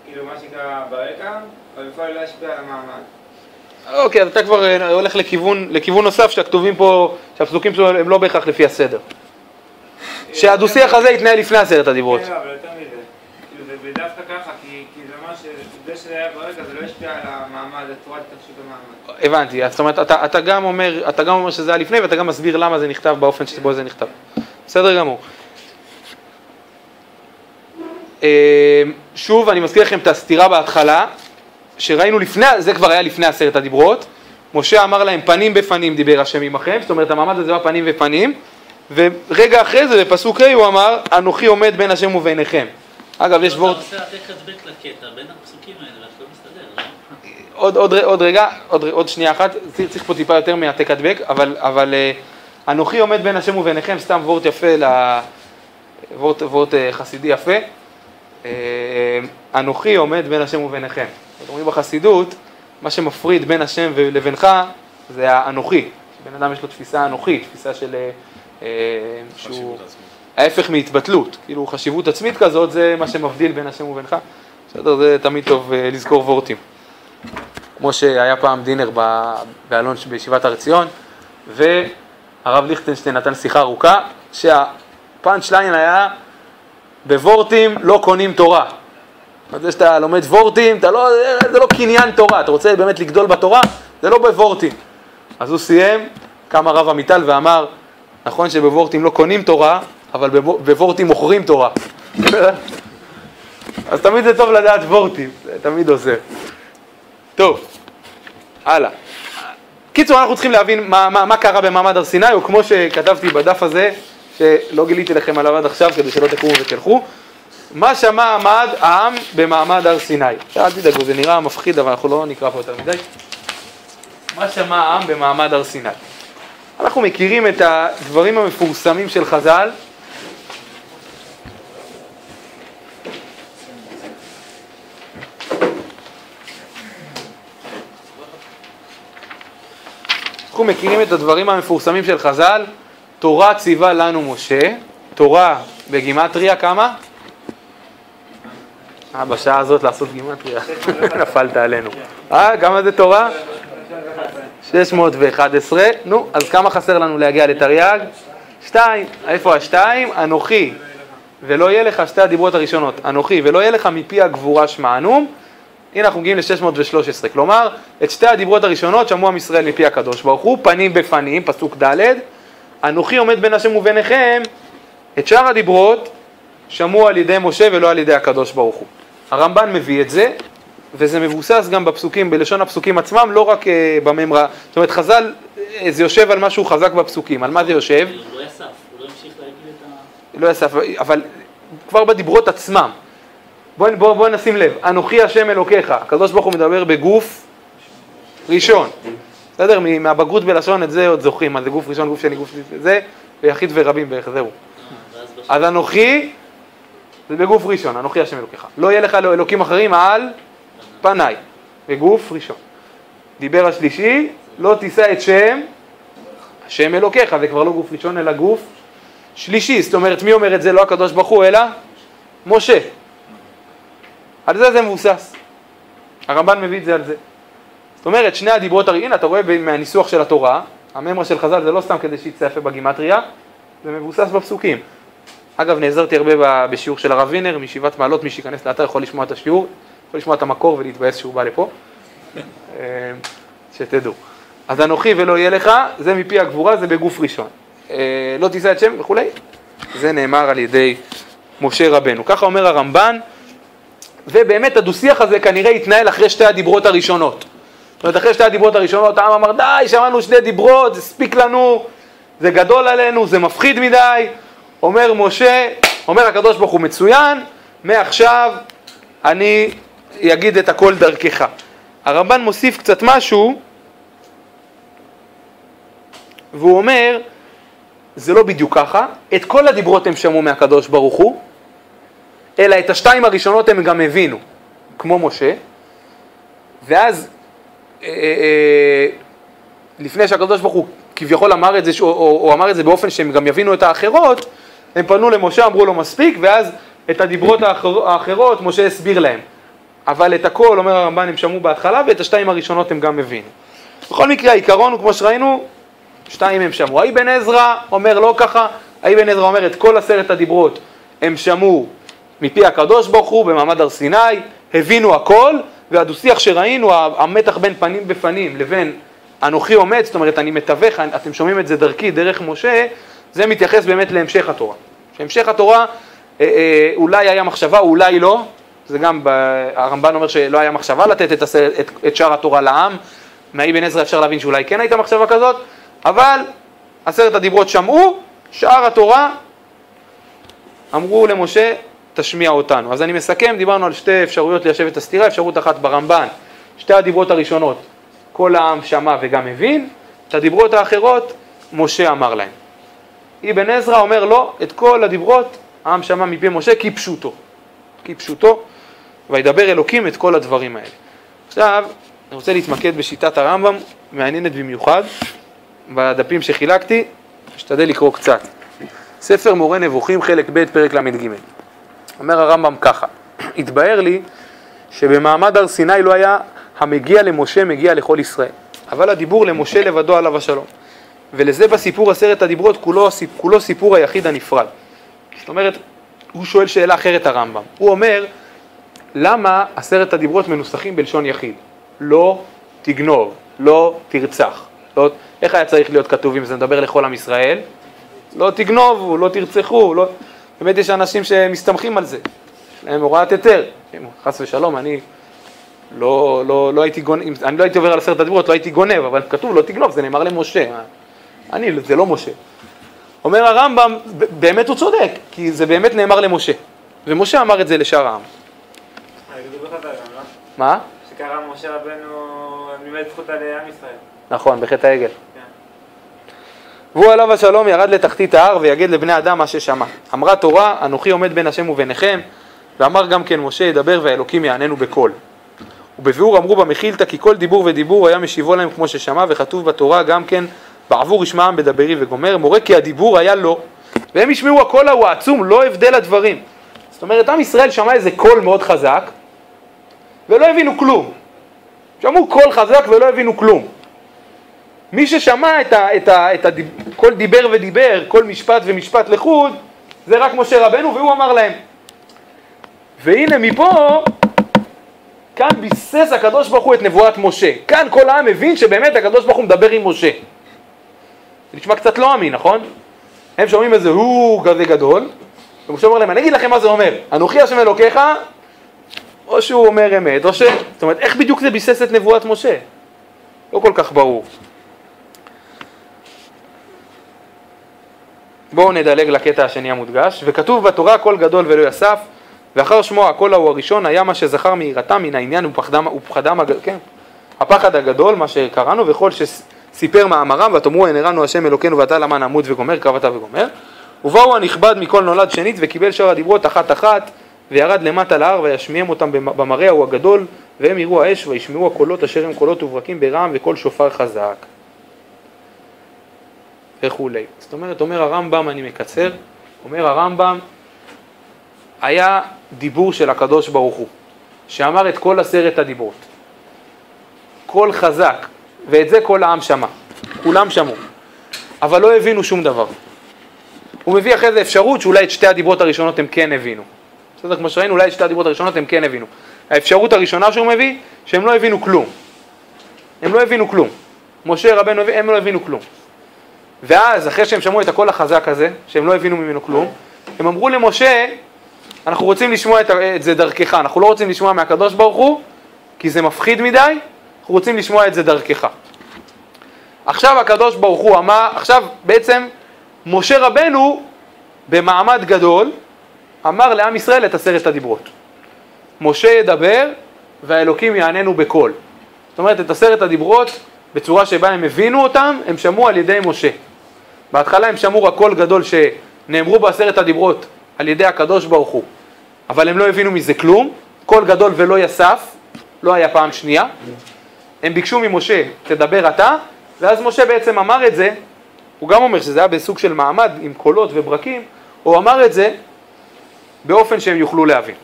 כאילו, מה שנקרא ברקע, אבל בפועל לא השפיע על המעמד. אוקיי, אז אתה כבר הולך לכיוון נוסף שהכתובים פה, שהפסוקים שלו הם לא בהכרח לפי הסדר. שהדו-שיח הזה יתנהל לפני 10 הדיברות. כן, אבל יותר מזה. כאילו, זה דווקא ככה, כי זה אומר שזה שזה היה ברקע, זה לא השפיע על המעמד, על צורת התרחשות המעמד. הבנתי, זאת אומרת, אתה גם אומר שזה היה לפני, ואתה גם מסביר למה זה נכתב באופן שבו זה נכתב. בסדר גמור. שוב, אני מזכיר לכם את הסתירה בהתחלה, שראינו לפני, זה כבר היה לפני 10 הדיברות, משה אמר להם פנים בפנים דיבר השם עמכם, זאת אומרת המעמד הזה היה פנים בפנים, ורגע אחרי זה בפסוק ה' הוא אמר, אנוכי עומד בין השם וביניכם. אגב, יש וורט... אתה עושה העתק הדבק לקטע, בין הפסוקים האלה, ואתה לא מסתדר, לא? עוד רגע, עוד שנייה אחת, צריך פה טיפה יותר מהעתק הדבק, אבל אנוכי עומד בין השם וביניכם, סתם וורט יפה, וורט חסידי יפה, אנוכי עומד בין השם וביניכם. זאת אומרת בחסידות, מה שמפריד בין השם ולבינך זה האנוכי. בן אדם יש לו תפיסה אנוכית, תפיסה של... שהוא ההפך מהתבטלות, כאילו חשיבות עצמית כזאת זה מה שמבדיל בין השם ובינך. בסדר, זה תמיד טוב לזכור וורטים. כמו שהיה פעם דינר באלון בישיבת הר ציון, והרב ליכטנשטיין נתן שיחה ארוכה, שהפאנץ' ליין היה בוורטים לא קונים תורה. אז זה שאתה לומד וורטים, זה לא קניין תורה, אתה רוצה באמת לגדול בתורה, זה לא בוורטים. אז הוא סיים, קם הרב עמיטל ואמר, נכון שבוורטים לא קונים תורה, אבל בוורטים מוכרים תורה. אז תמיד זה טוב לדעת וורטים, זה תמיד עוזר. טוב, הלאה. קיצור, אנחנו צריכים להבין מה קרה במעמד הר סיני, או כמו שכתבתי בדף הזה, שלא גיליתי לכם עליו עד עכשיו, כדי שלא תקומו ותלכו. מה שמע עמד העם במעמד הר סיני? אל תדאגו, זה נראה מפחיד, אבל אנחנו לא נקרא פה יותר מדי. מה שמע העם במעמד הר סיני? אנחנו מכירים את הדברים המפורסמים של חז"ל. אנחנו מכירים את הדברים המפורסמים של חז"ל. תורה ציווה לנו משה, תורה בגימטריה כמה? בשעה הזאת לעשות גימטריה, נפלת עלינו. כמה זה תורה? 611. נו, אז כמה חסר לנו להגיע לתרי"ג? 2. איפה השתיים? אנוכי ולא יהיה לך, שתי הדיברות הראשונות, אנוכי ולא יהיה לך מפי הגבורה שמענום. הנה אנחנו מגיעים ל-613, כלומר את שתי הדיברות הראשונות שמעו עם ישראל מפי הקדוש ברוך הוא, פנים בפנים, פסוק ד', אנוכי עומד בין השם וביניכם. את שאר הדיברות שמעו על ידי משה ולא על ידי הקדוש ברוך הוא. הרמב"ן מביא את זה, וזה מבוסס גם בפסוקים, בלשון הפסוקים עצמם, לא רק בממרה. זאת אומרת, חז"ל, זה יושב על משהו חזק בפסוקים. על מה זה יושב? הוא לא יסף, הוא לא המשיך להגיד את ה... לא יסף, אבל כבר בדיברות עצמם. בואו נשים לב, אנוכי השם אלוקיך, הקדוש ברוך הוא מדבר בגוף ראשון. בסדר? מהבגרות בלשון את זה עוד זוכרים, אז זה גוף ראשון, גוף שני, גוף זה, ויחיד ורבים בערך, זהו. אז אנוכי זה בגוף ראשון, אנוכי השם אלוקיך. לא יהיה לך אלוקים אחרים על פניי, בגוף ראשון. דיבר השלישי, לא תישא את שם אלוקיך, זה כבר לא גוף ראשון אלא גוף שלישי. זאת אומרת, מי אומר את זה? לא הקדוש ברוך הוא אלא משה. על זה מבוסס. הרמב"ן מביא את זה על זה. זאת אומרת, שני הדיברות הנה, אתה רואה מהניסוח של התורה, הממרה של חז"ל זה לא סתם כדי שיצא יפה בגימטריה, זה מבוסס בפסוקים. אגב, נעזרתי הרבה בשיעור של הרב וינר, מישיבת מעלות, מי שיכנס לאתר יכול לשמוע את השיעור, יכול לשמוע את המקור ולהתבאס שהוא בא לפה, שתדעו. אז אנוכי ולא יהיה לך, זה מפי הגבורה, זה בגוף ראשון. לא תישא את שם וכולי, זה נאמר על ידי משה רבנו. ככה אומר הרמב"ן, ובאמת הדו-שיח הזה כנראה יתנהל אחרי שתי הדיברות הראשונות. זאת אומרת, אחרי שתי הדיברות הראשונות, העם אמר, די, שמענו שני דיברות, זה ספיק לנו, זה גדול עלינו, זה מפחיד מדי. אומר משה, אומר הקדוש ברוך הוא מצוין, מעכשיו אני אגיד את הכל דרכך. הרמב"ן מוסיף קצת משהו, והוא אומר, זה לא בדיוק ככה, את כל הדיברות הם שמעו מהקדוש ברוך הוא, אלא את השתיים הראשונות הם גם הבינו, כמו משה, ואז לפני שהקדוש ברוך הוא כביכול אמר את זה, או אמר את זה באופן שהם גם יבינו את האחרות, הם פנו למשה, אמרו לו מספיק, ואז את הדיברות האחרות משה הסביר להם. אבל את הכל, אומר הרמב"ן, הם שמעו בהתחלה, ואת השתיים הראשונות הם גם הבינו. בכל מקרה, העיקרון הוא כמו שראינו, שתיים הם שמעו. האבן עזרא אומר לא ככה, האבן עזרא אומר את כל 10 הדיברות הם שמעו מפי הקדוש ברוך הוא במעמד הר סיני, הבינו הכל, והדו-שיח שראינו, המתח בין פנים בפנים לבין אנוכי עומד, זאת אומרת אני מתווך, אתם שומעים את זה דרכי, דרך משה, זה מתייחס באמת להמשך התורה. שהמשך התורה אולי היה מחשבה, אולי לא, זה גם הרמב"ן אומר שלא היה מחשבה לתת את שאר התורה לעם, מהאבן עזרא אפשר להבין שאולי כן הייתה מחשבה כזאת, אבל 10 הדיברות שמעו, שאר התורה אמרו למשה תשמיע אותנו. אז אני מסכם, דיברנו על שתי אפשרויות ליישב את הסתירה, אפשרות אחת ברמב"ן, שתי הדיברות הראשונות, כל העם שמע וגם הבין, את הדיברות האחרות משה אמר להם. אבן עזרא אומר לא, את כל הדיברות העם שמע מפי משה כפשוטו, וידבר אלוקים את כל הדברים האלה. עכשיו, אני רוצה להתמקד בשיטת הרמב"ם, מעניינת במיוחד, בדפים שחילקתי, אשתדל לקרוא קצת. ספר מורה נבוכים, חלק ב', פרק למ"ג. אומר הרמב"ם ככה, התבהר לי שבמעמד הר סיני לא היה המגיע למשה מגיע לכל ישראל, אבל הדיבור למשה לבדו עליו השלום. ולזה בסיפור 10 הדיברות כולו סיפור היחיד הנפרד. זאת אומרת, הוא שואל שאלה אחרת הרמב"ם. הוא אומר, למה 10 הדיברות מנוסחים בלשון יחיד? לא תגנוב, לא תרצח. איך היה צריך להיות כתוב אם זה מדבר לכל עם ישראל? לא תגנובו, לא תרצחו. לא... באמת יש אנשים שמסתמכים על זה, להם הוראת היתר, חס ושלום, אני לא הייתי גונב, אני לא הייתי עובר על 10 הדיברות, לא הייתי גונב, אבל כתוב לא תגנוב, זה נאמר למשה, זה לא משה. אומר הרמב"ם, באמת הוא צודק, כי זה באמת נאמר למשה, ומשה אמר את זה לשאר העם. כתוב בחז"ל גם, לא? מה? שקרא משה רבנו, לימד זכותה לעם ישראל. נכון, בחטא העגל. והוא עליו השלום ירד לתחתית ההר ויגד לבני אדם מה ששמע. אמרה תורה, אנוכי עומד בין השם וביניכם, ואמר גם כן משה ידבר והאלוקים יעננו בקול. ובביאור אמרו במחילתא כי כל דיבור ודיבור היה משיבו להם כמו ששמע, וכתוב בתורה גם כן בעבור ישמעם בדברי וגומר, מורה כי הדיבור היה לו, והם ישמעו הקול ההוא העצום, לא הבדל הדברים. זאת אומרת, עם ישראל שמע איזה קול מאוד חזק, ולא הבינו כלום. שמעו קול חזק ולא הבינו כלום. מי ששמע כל דיבר ודיבר, כל משפט ומשפט לחוד, זה רק משה רבנו, והוא אמר להם. והנה מפה, כאן ביסס הקדוש ברוך הוא את נבואת משה. כאן כל העם מבין שבאמת הקדוש ברוך הוא מדבר עם משה. זה נשמע קצת לא אמין, נכון? הם שומעים איזה הוא כזה גדול, ומשה אומר להם, אני אגיד לכם מה זה אומר, אנוכי השם אלוקיך, או שהוא אומר אמת, או זאת אומרת, איך בדיוק זה ביסס את נבואת משה? לא כל כך ברור. בואו נדלג לקטע השני המודגש, וכתוב בתורה קול גדול ולא יסף, ואחר שמו הקול ההוא הראשון היה מה שזכר מיראתם מן העניין ופחדם כן, הפחד הגדול, מה שקראנו, וכל שסיפר מאמרם, ותאמרו אין הראנו השם אלוקינו ואתה למה נמות וגומר, קרב אתה וגומר. ובאו הנכבד מכל נולד שנית וקיבל שאר הדיברות אחת אחת, וירד למטה להר וישמיעם אותם במראה ההוא הגדול, והם יראו האש וישמעו הקולות אשר הם קולות וברקים ברעם וכל שופר חזק. וכולי. זאת אומרת, אומר הרמב"ם, אני מקצר, אומר הרמב"ם, היה דיבור של הקדוש ברוך הוא, שאמר את כל 10 הדיברות. קול חזק, ואת זה כל העם שמע. כולם שמעו. אבל לא הבינו שום דבר. הוא מביא אחרי זה אפשרות שאולי את 2 הדיברות הראשונות הם כן הבינו. בסדר, כמו שראינו, אולי את 2 הדיברות הראשונות הם כן הבינו. האפשרות הראשונה שהוא מביא, שהם לא הבינו כלום. הם לא הבינו כלום. משה רבנו, הם לא הבינו כלום. ואז, אחרי שהם שמעו את הקול החזק הזה, שהם לא הבינו ממנו כלום, הם אמרו למשה, אנחנו רוצים לשמוע את זה דרכך, אנחנו לא רוצים לשמוע מהקדוש ברוך הוא, כי זה מפחיד מדי, אנחנו רוצים לשמוע את זה דרכך. עכשיו הקדוש ברוך הוא אמר, עכשיו בעצם משה רבנו במעמד גדול, אמר לעם ישראל את 10 הדיברות. משה ידבר והאלוקים יעננו בקול. זאת אומרת, את 10 הדיברות, בצורה שבה הם הבינו אותם, הם שמעו על ידי משה. בהתחלה הם שמעו רק קול גדול שנאמרו ב10 הדיברות על ידי הקדוש ברוך הוא, אבל הם לא הבינו מזה כלום, קול גדול ולא יסף, לא היה פעם שנייה. הם ביקשו ממשה, תדבר אתה, ואז משה בעצם אמר את זה, הוא גם אומר שזה היה בסוג של מעמד עם קולות וברקים, הוא אמר את זה באופן שהם יוכלו להבין.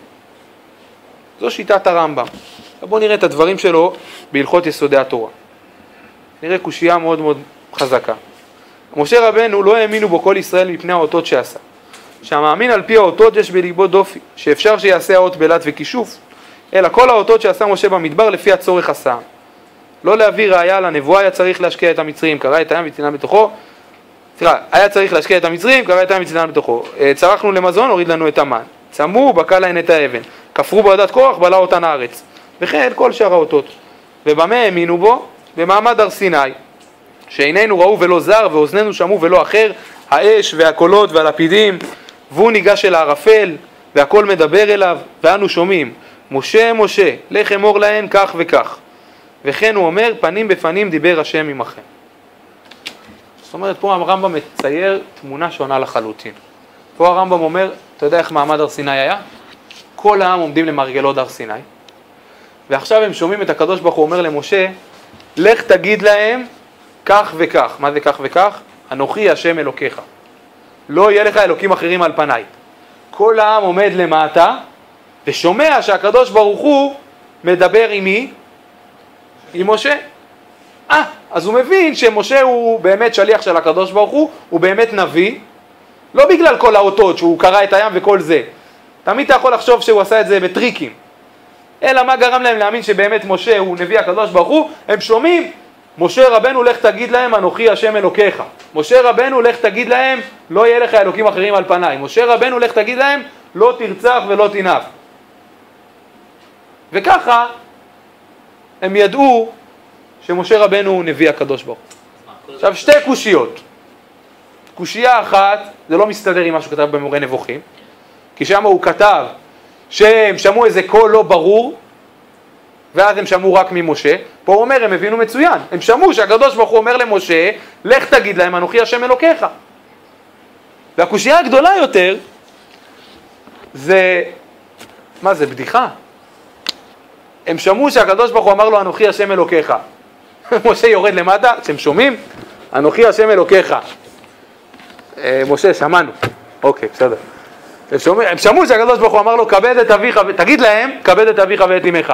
זו שיטת הרמב"ם. בואו נראה את הדברים שלו בהלכות יסודי התורה. נראה קושייה מאוד מאוד חזקה. משה רבנו לא האמינו בו כל ישראל מפני האותות שעשה. שהמאמין על פי האותות יש בליבו דופי, שאפשר שיעשה האות בלט וכישוף, אלא כל האותות שעשה משה במדבר לפי הצורך עשה. לא להביא ראיה לנבואה היה צריך להשקיע את המצרים, קרא את הים וצילם בתוכו, היה צריך להשקיע את המצרים, קרא את הים וצילם בתוכו. צרכנו למזון, הוריד לנו את המן. צמו, בקע להן את האבן. כפרו בעדת קורח, בלע אותן הארץ. וכן כל שאר האותות. ובמה האמינו בו? במעמד הר סיני, שעינינו ראו ולא זר, ואוזנינו שמעו ולא אחר, האש והקולות והלפידים, והוא ניגש אל הערפל, והכל מדבר אליו, ואנו שומעים, משה, משה, לך אמור להן כך וכך. וכן הוא אומר, פנים בפנים דיבר השם עמכם. זאת אומרת, פה הרמב"ם מצייר תמונה שונה לחלוטין. פה הרמב"ם אומר, אתה יודע איך מעמד הר סיני היה? כל העם עומדים למרגלות הר סיני, ועכשיו הם שומעים את הקדוש ברוך הוא אומר למשה, לך תגיד להם כך וכך. מה זה כך וכך? אנוכי השם אלוקיך. לא יהיה לך אלוקים אחרים על פניי. כל העם עומד למטה ושומע שהקדוש ברוך הוא מדבר עם מי? עם משה. אז הוא מבין שמשה הוא באמת שליח של הקדוש ברוך הוא באמת נביא, לא בגלל כל האותות שהוא קרא את הים וכל זה. תמיד אתה יכול לחשוב שהוא עשה את זה בטריקים. אלא מה גרם להם להאמין שבאמת משה הוא נביא הקדוש ברוך הוא? הם שומעים משה רבנו לך תגיד להם אנוכי השם אלוקיך. משה רבנו לך תגיד להם לא יהיה לך אלוקים אחרים על פניי. משה רבנו לך תגיד להם לא תרצח ולא תנאף. וככה הם ידעו שמשה רבנו הוא נביא הקדוש ברוך הוא. עכשיו שתי קושיות. קושייה אחת, זה לא מסתדר עם מה שהוא כתב במורה נבוכים, כי שם הוא כתב שהם שמעו איזה קול לא ברור, ואז הם שמעו רק ממשה. פה הוא אומר, הם הבינו מצוין. הם שמעו שהקדוש ברוך הוא אומר למשה, לך תגיד להם אנוכי השם אלוקיך. והקושייה הגדולה יותר, זה, מה זה, בדיחה? הם שמעו שהקדוש ברוך הוא אמר לו אנוכי השם אלוקיך. משה יורד למטה, אתם שומעים? אנוכי השם אלוקיך. משה, שמענו. אוקיי, בסדר. הם שמעו שהקדוש ברוך הוא אמר לו, כבד את אביך, תגיד להם, כבד את אביך ואת אמך.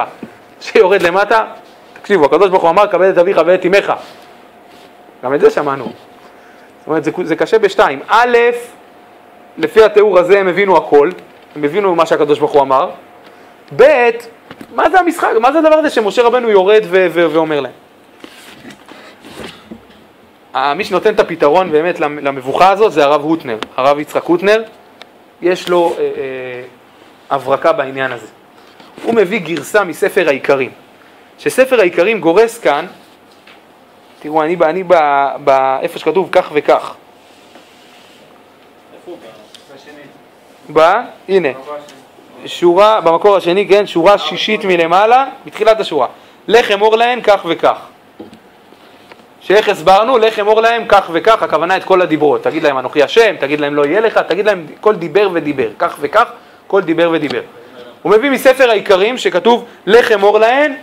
שיורד למטה, תקשיבו, הקדוש ברוך הוא אמר, כבד את אביך ואת אמך. גם את זה שמענו. זאת אומרת, זה קשה בשתיים. א', לפי התיאור הזה הם הבינו הכל, הם הבינו מה שהקדוש ברוך הוא אמר. ב', מה זה המשחק? מה זה הדבר הזה שמשה רבנו יורד ואומר להם? מי שנותן את הפתרון באמת למבוכה הזאת זה הרב הוטנר, הרב יצחק הוטנר, יש לו הברקה בעניין הזה. הוא מביא גרסה מספר העיקרים, שספר העיקרים גורס כאן, תראו, אני איפה שכתוב כך וכך. איפה הוא? בשני. הנה, שורה, במקור השני, כן, שורה שישית מלמעלה, בתחילת השורה. לך אמור להם כך וכך. שאיך הסברנו, לך אמור להם כך וכך, הכוונה את כל הדיברות. תגיד להם אנוכי השם, תגיד להם לא יהיה לך, תגיד להם כל דיבר ודיבר. כך וכך, כל דיבר ודיבר. הוא מביא מספר העיקרים שכתוב, לך אמור להם,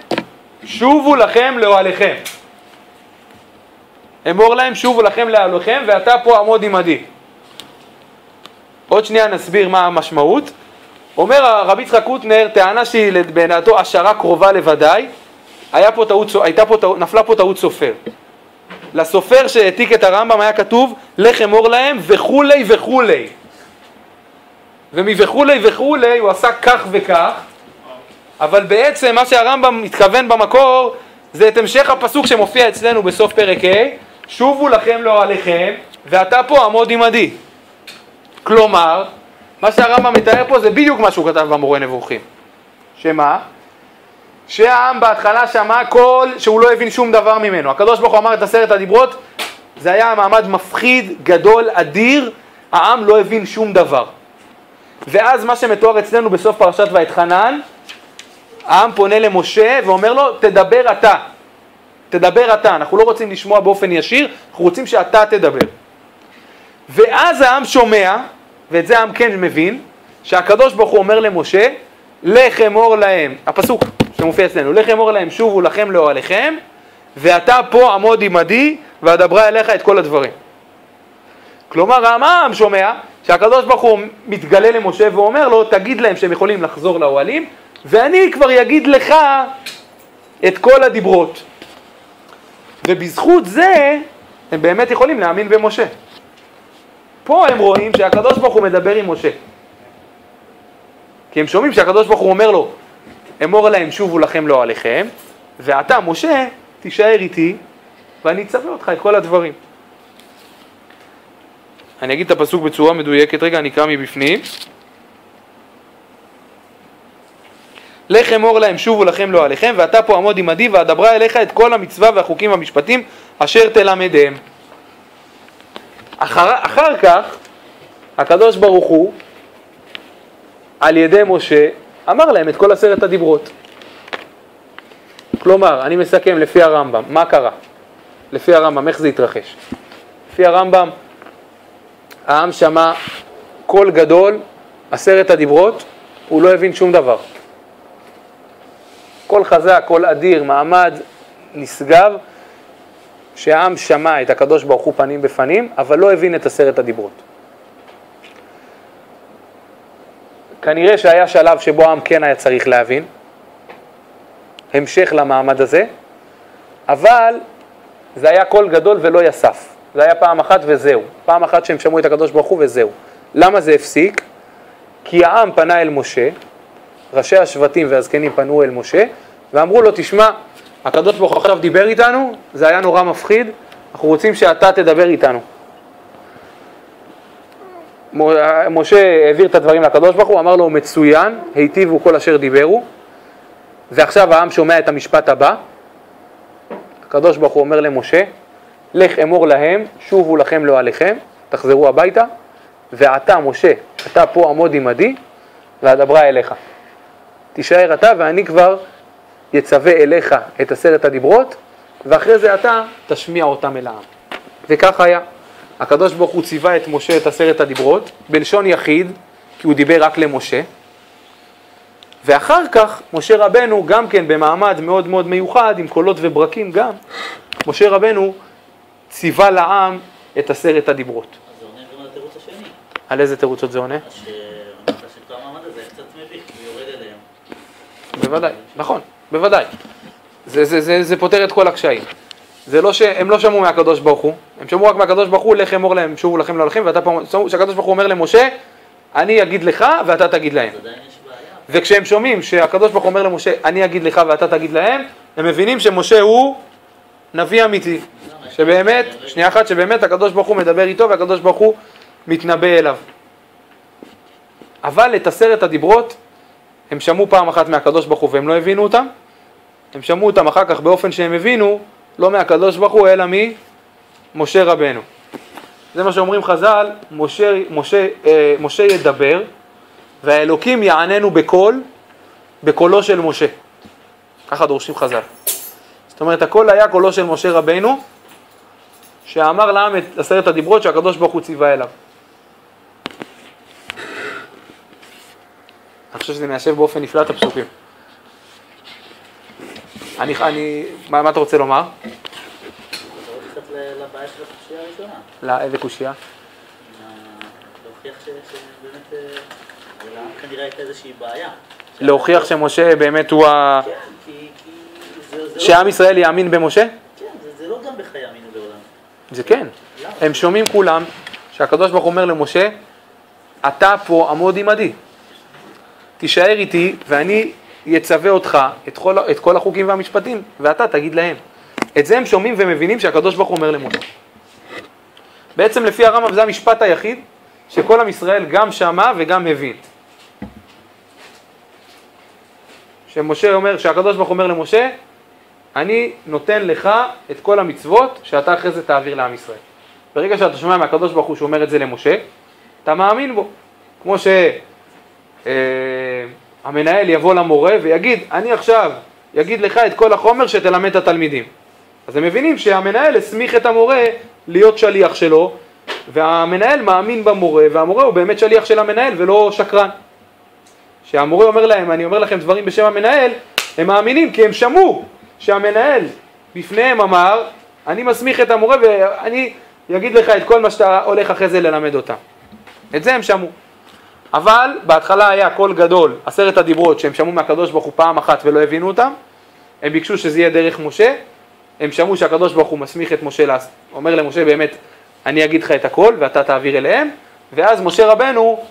שובו לכם לאוהליכם. אמור להם, שובו לכם לאוהליכם, ואתה פה עמוד עמדי. עוד שנייה נסביר מה המשמעות. אומר הרבי יצחק הוטנר, טענה שהיא בעינתו השערה קרובה לוודאי, נפלה פה טעות סופר. לסופר שהעתיק את הרמב"ם היה כתוב, לך אמור להם וכולי וכולי. ומבכולי וכולי הוא עשה כך וכך, אבל בעצם מה שהרמב"ם מתכוון במקור, זה את המשך הפסוק שמופיע אצלנו בסוף פרק ה', שובו לכם לאוהליכם, ואתה פה עמוד עמדי. כלומר, מה שהרמב"ם מתאר פה זה בדיוק מה שהוא כתב במורה נבוכים. שמה? שהעם בהתחלה שמע קול שהוא לא הבין שום דבר ממנו. הקדוש ברוך הוא אמר את 10 הדיברות, זה היה מעמד מפחיד, גדול, אדיר, העם לא הבין שום דבר. ואז מה שמתואר אצלנו בסוף פרשת ואתחנן, העם פונה למשה ואומר לו, תדבר אתה. תדבר אתה. אנחנו לא רוצים לשמוע באופן ישיר, אנחנו רוצים שאתה תדבר. ואז העם שומע, ואת זה העם כן מבין, שהקדוש ברוך הוא אומר למשה, לך אמור להם, הפסוק שמופיע אצלנו, לך אמור להם שובו לכם לאוהליכם, ואתה פה עמוד עמדי, ואדברה אליך את כל הדברים. כלומר, העם שומע שהקדוש ברוך הוא מתגלה למשה ואומר לו, תגיד להם שהם יכולים לחזור לאוהלים, ואני כבר אגיד לך את כל הדיברות. ובזכות זה, הם באמת יכולים להאמין במשה. פה הם רואים שהקדוש ברוך הוא מדבר עם משה. כי הם שומעים שהקדוש ברוך הוא אומר לו, אמור להם שובו לכם לאוהליכם, ואתה, משה, תישאר איתי, ואני אצווה אותך את כל הדברים. אני אגיד את הפסוק בצורה מדויקת, רגע, אני אקרא מבפנים. לך אמור להם שובו לכם לאוהליכם, ואתה פה עמוד עמדי, ואדברה אליך את כל המצווה והחוקים והמשפטים אשר תלמדם. אחר כך, הקדוש ברוך הוא, על ידי משה, אמר להם את כל 10 הדיברות. כלומר, אני מסכם לפי הרמב"ם, מה קרה? לפי הרמב"ם, איך זה התרחש? לפי הרמב"ם, העם שמע קול גדול, 10 הדיברות, הוא לא הבין שום דבר. קול חזק, קול אדיר, מעמד נשגב, שהעם שמע את הקדוש ברוך הוא פנים בפנים, אבל לא הבין את 10 הדיברות. כנראה שהיה שלב שבו העם כן היה צריך להבין, המשך למעמד הזה, אבל זה היה קול גדול ולא יסף. זה היה פעם אחת וזהו. פעם אחת שהם שמעו את הקדוש ברוך הוא וזהו. למה זה הפסיק? כי העם פנה אל משה, ראשי השבטים והזקנים פנו אל משה, ואמרו לו, תשמע, הקדוש ברוך הוא עכשיו דיבר איתנו, זה היה נורא מפחיד, אנחנו רוצים שאתה תדבר איתנו. משה העביר את הדברים לקדוש ברוך הוא, אמר לו מצוין, היטיבו כל אשר דיברו, ועכשיו העם שומע את המשפט הבא, הקדוש ברוך הוא אומר למשה, לך אמור להם, שובו לכם לא עליכם, תחזרו הביתה, ואתה משה, אתה פה עמוד עמדי, ואדברה אליך. תישאר אתה ואני כבר יצווה אליך את 10 הדיברות, ואחרי זה אתה תשמיע אותם אל העם. וכך היה. הקדוש ברוך הוא ציווה את משה את 10 הדיברות, בלשון יחיד, כי הוא דיבר רק למשה, ואחר כך משה רבנו גם כן במעמד מאוד מאוד מיוחד, עם קולות וברקים גם, משה רבנו ציווה לעם את 10 הדיברות. אז זה עונה גם על התירוץ השני. על איזה תירוצות זה עונה? שאמרת שכל המעמד הזה קצת מביך, הוא יורד אליהם. בוודאי, נכון, בוודאי. זה פותר את כל הקשיים. זה לא הם לא שמעו מהקדוש ברוך הוא, הם שמעו רק מהקדוש ברוך הוא, לך אמור להם, שובו לכם לא לכם, ואתה פה, שהקדוש ברוך הוא אומר למשה, אני אגיד לך ואתה תגיד להם. אז עדיין יש בעיה. וכשהם שומעים שהקדוש ברוך הוא אומר למשה, אני אגיד לך ואתה תגיד להם, הם מבינים שמשה הוא נביא אמיתי. שבאמת, שנייה אחת, שבאמת הקדוש ברוך הוא מדבר איתו והקדוש ברוך הוא מתנבא אליו. אבל את 10 הדיברות, הם שמעו פעם אחת מהקדוש ברוך הוא והם לא הבינו אותם, הם שמעו אותם אחר כך באופן שהם הבינו, לא מהקדוש ברוך הוא, אלא ממשה רבנו. זה מה שאומרים חז"ל, משה ידבר, והאלוקים יעננו בקולו של משה. ככה דורשים חז"ל. זאת אומרת, הכל היה קולו של משה רבנו, שאמר לעם את 10 הדיברות שהקדוש ברוך הוא ציווה אליו. אני חושב שזה מיישב באופן נפלא את הפסוקים. מה אתה רוצה לומר? קצת לבעיה של הקושייה הראשונה. לאיזה קושייה? להוכיח שבאמת, לעם כנראה הייתה איזושהי בעיה. להוכיח שמשה באמת הוא ה... כן, כי שעם ישראל יאמין במשה? כן, זה לא גם בחיי יאמינו לעולם. זה כן. הם שומעים כולם שהקדוש ברוך הוא אומר למשה, אתה פה עמוד עמדי. תישאר איתי ואני יצווה אותך את כל החוקים והמשפטים, ואתה תגיד להם. את זה הם שומעים ומבינים שהקדוש ברוך הוא אומר למשה. בעצם לפי הרמב"ם זה המשפט היחיד שכל עם ישראל גם שמע וגם מבין. שמשה אומר, שהקדוש ברוך הוא אומר למשה, אני נותן לך את כל המצוות שאתה אחרי זה תעביר לעם ישראל. ברגע שאתה שומע מהקדוש ברוך הוא שאומר את זה למשה, אתה מאמין בו. כמו שהמנהל יבוא למורה ויגיד, אני עכשיו יגיד לך את כל החומר שתלמד את התלמידים. אז הם מבינים שהמנהל הסמיך את המורה להיות שליח שלו, והמנהל מאמין במורה, והמורה הוא באמת שליח של המנהל ולא שקרן. שהמורה אומר להם, אני אומר לכם דברים בשם המנהל, הם מאמינים כי הם שמעו שהמנהל בפניהם אמר, אני מסמיך את המורה ואני אגיד לך את כל מה שאתה הולך אחרי זה ללמד אותם. את זה הם שמעו. אבל בהתחלה היה קול גדול, 10 הדיברות שהם שמעו מהקדוש ברוך הוא פעם אחת ולא הבינו אותם, הם ביקשו שזה יהיה דרך משה, הם שמעו שהקדוש ברוך הוא מסמיך את משה, אומר למשה באמת, אני אגיד לך את הכל ואתה תעביר אליהם, ואז משה רבנו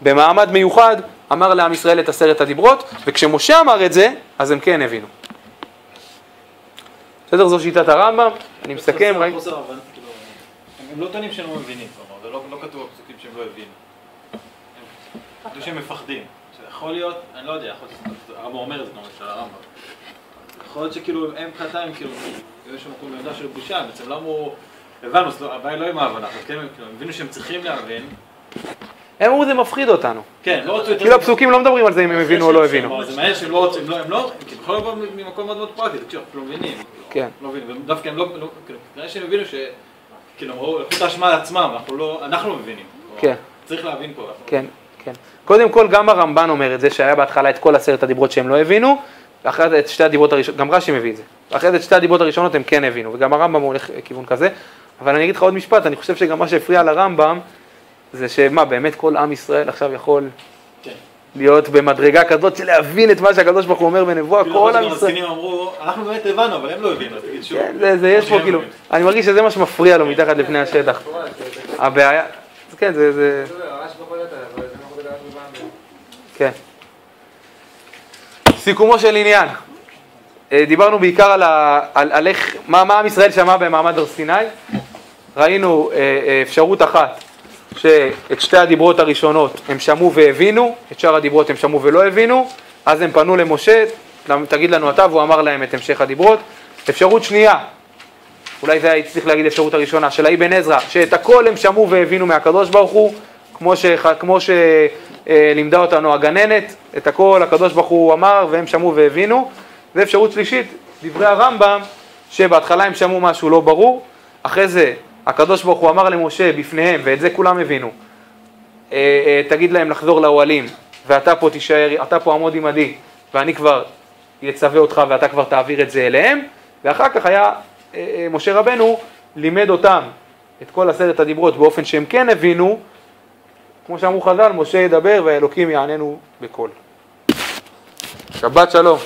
במעמד מיוחד אמר לעם ישראל את 10 הדיברות, וכשמשה אמר את זה, אז הם כן הבינו. בסדר, זו שיטת הרמב"ם, אני מסכם. הם לא טוענים שהם לא מבינים, זה לא כתוב בפסוקים שהם לא הבינו. הם כתוב שהם מפחדים. יכול להיות, אני לא יודע, הרמב"ם אומר את זה כמו של הרמב"ם. יכול להיות שכאילו הם מבחינתם, כאילו, יש שם מקום בעמדה של בושה, בעצם לא אמרו, הבנו, הבעיה לא עם ההבנה, הם הבינו שהם צריכים להבין. הם אמרו זה מפחיד אותנו. כן, לא רוצים... כאילו הפסוקים לא מדברים על זה אם הם הבינו או לא הבינו. זה מעניין שהם לא רוצים, הם לא, כאילו, יכול לבוא ממקום מאוד מאוד פרקטי, תקשיב, לא מבינים. כן. לא מבינים, ודווקא הם לא, כנראה שהם הבינו ש... כאילו, אמרו, לקחו את האשמה לעצמם, אנחנו לא מבינים. כן. צריך להבין פה. כן, כן. קודם כל גם הרמב"ן אומר את זה, שהיה בהתחלה את כל 10 הדיברות שהם לא הבינו, ואחרי זה את 2 הדיברות הראשונות, גם רש"י מביא את זה. ואחרי זה את 2 הדיברות הראשונות הם כן הבינו, וגם הרמב"ם הולך לכיוון כזה. אבל אני אגיד לך עוד משפט, אני חושב שגם מה שהפריע לרמב"ם, זה שמה, באמת כל עם ישראל עכשיו יכול להיות במדרגה כזאת של להבין את מה שהקדוש ברוך הוא אומר בנבואה, כל עם ישראל. המסכינים אמרו, אנחנו באמת הבנו, אבל הם לא הבינו, אז תגיד שוב. כן, זה יש פה כאילו, אני מרגיש שזה מה שמפריע לו מתחת לפני השטח. הבעיה, כן, זה... כן. סיכומו של עניין, דיברנו בעיקר על איך, מה עם ישראל שמע במעמד הר סיני. ראינו אפשרות אחת, שאת שתי הדיברות הראשונות הם שמעו והבינו, את שאר הדיברות הם שמעו ולא הבינו, אז הם פנו למשה, תגיד לנו אתה, והוא אמר להם את המשך הדיברות. אפשרות שנייה, אולי זה צריך להגיד אפשרות הראשונה, של אבן עזרא, שאת הכל הם שמעו והבינו מהקדוש ברוך הוא, כמו שלימדה אותנו הגננת, את הכל הקדוש ברוך הוא אמר והם שמעו והבינו. ואפשרות שלישית, דברי הרמב"ם, שבהתחלה הם שמעו משהו לא ברור, אחרי זה הקדוש ברוך הוא אמר למשה בפניהם, ואת זה כולם הבינו, תגיד להם לחזור לאוהלים, ואתה פה תישאר, אתה פה עמוד עמדי, ואני כבר יצווה אותך ואתה כבר תעביר את זה אליהם. ואחר כך היה משה רבנו לימד אותם את כל 10 הדיברות באופן שהם כן הבינו, כמו שאמרו חז"ל, משה ידבר והאלוקים יעננו בקול. שבת שלום.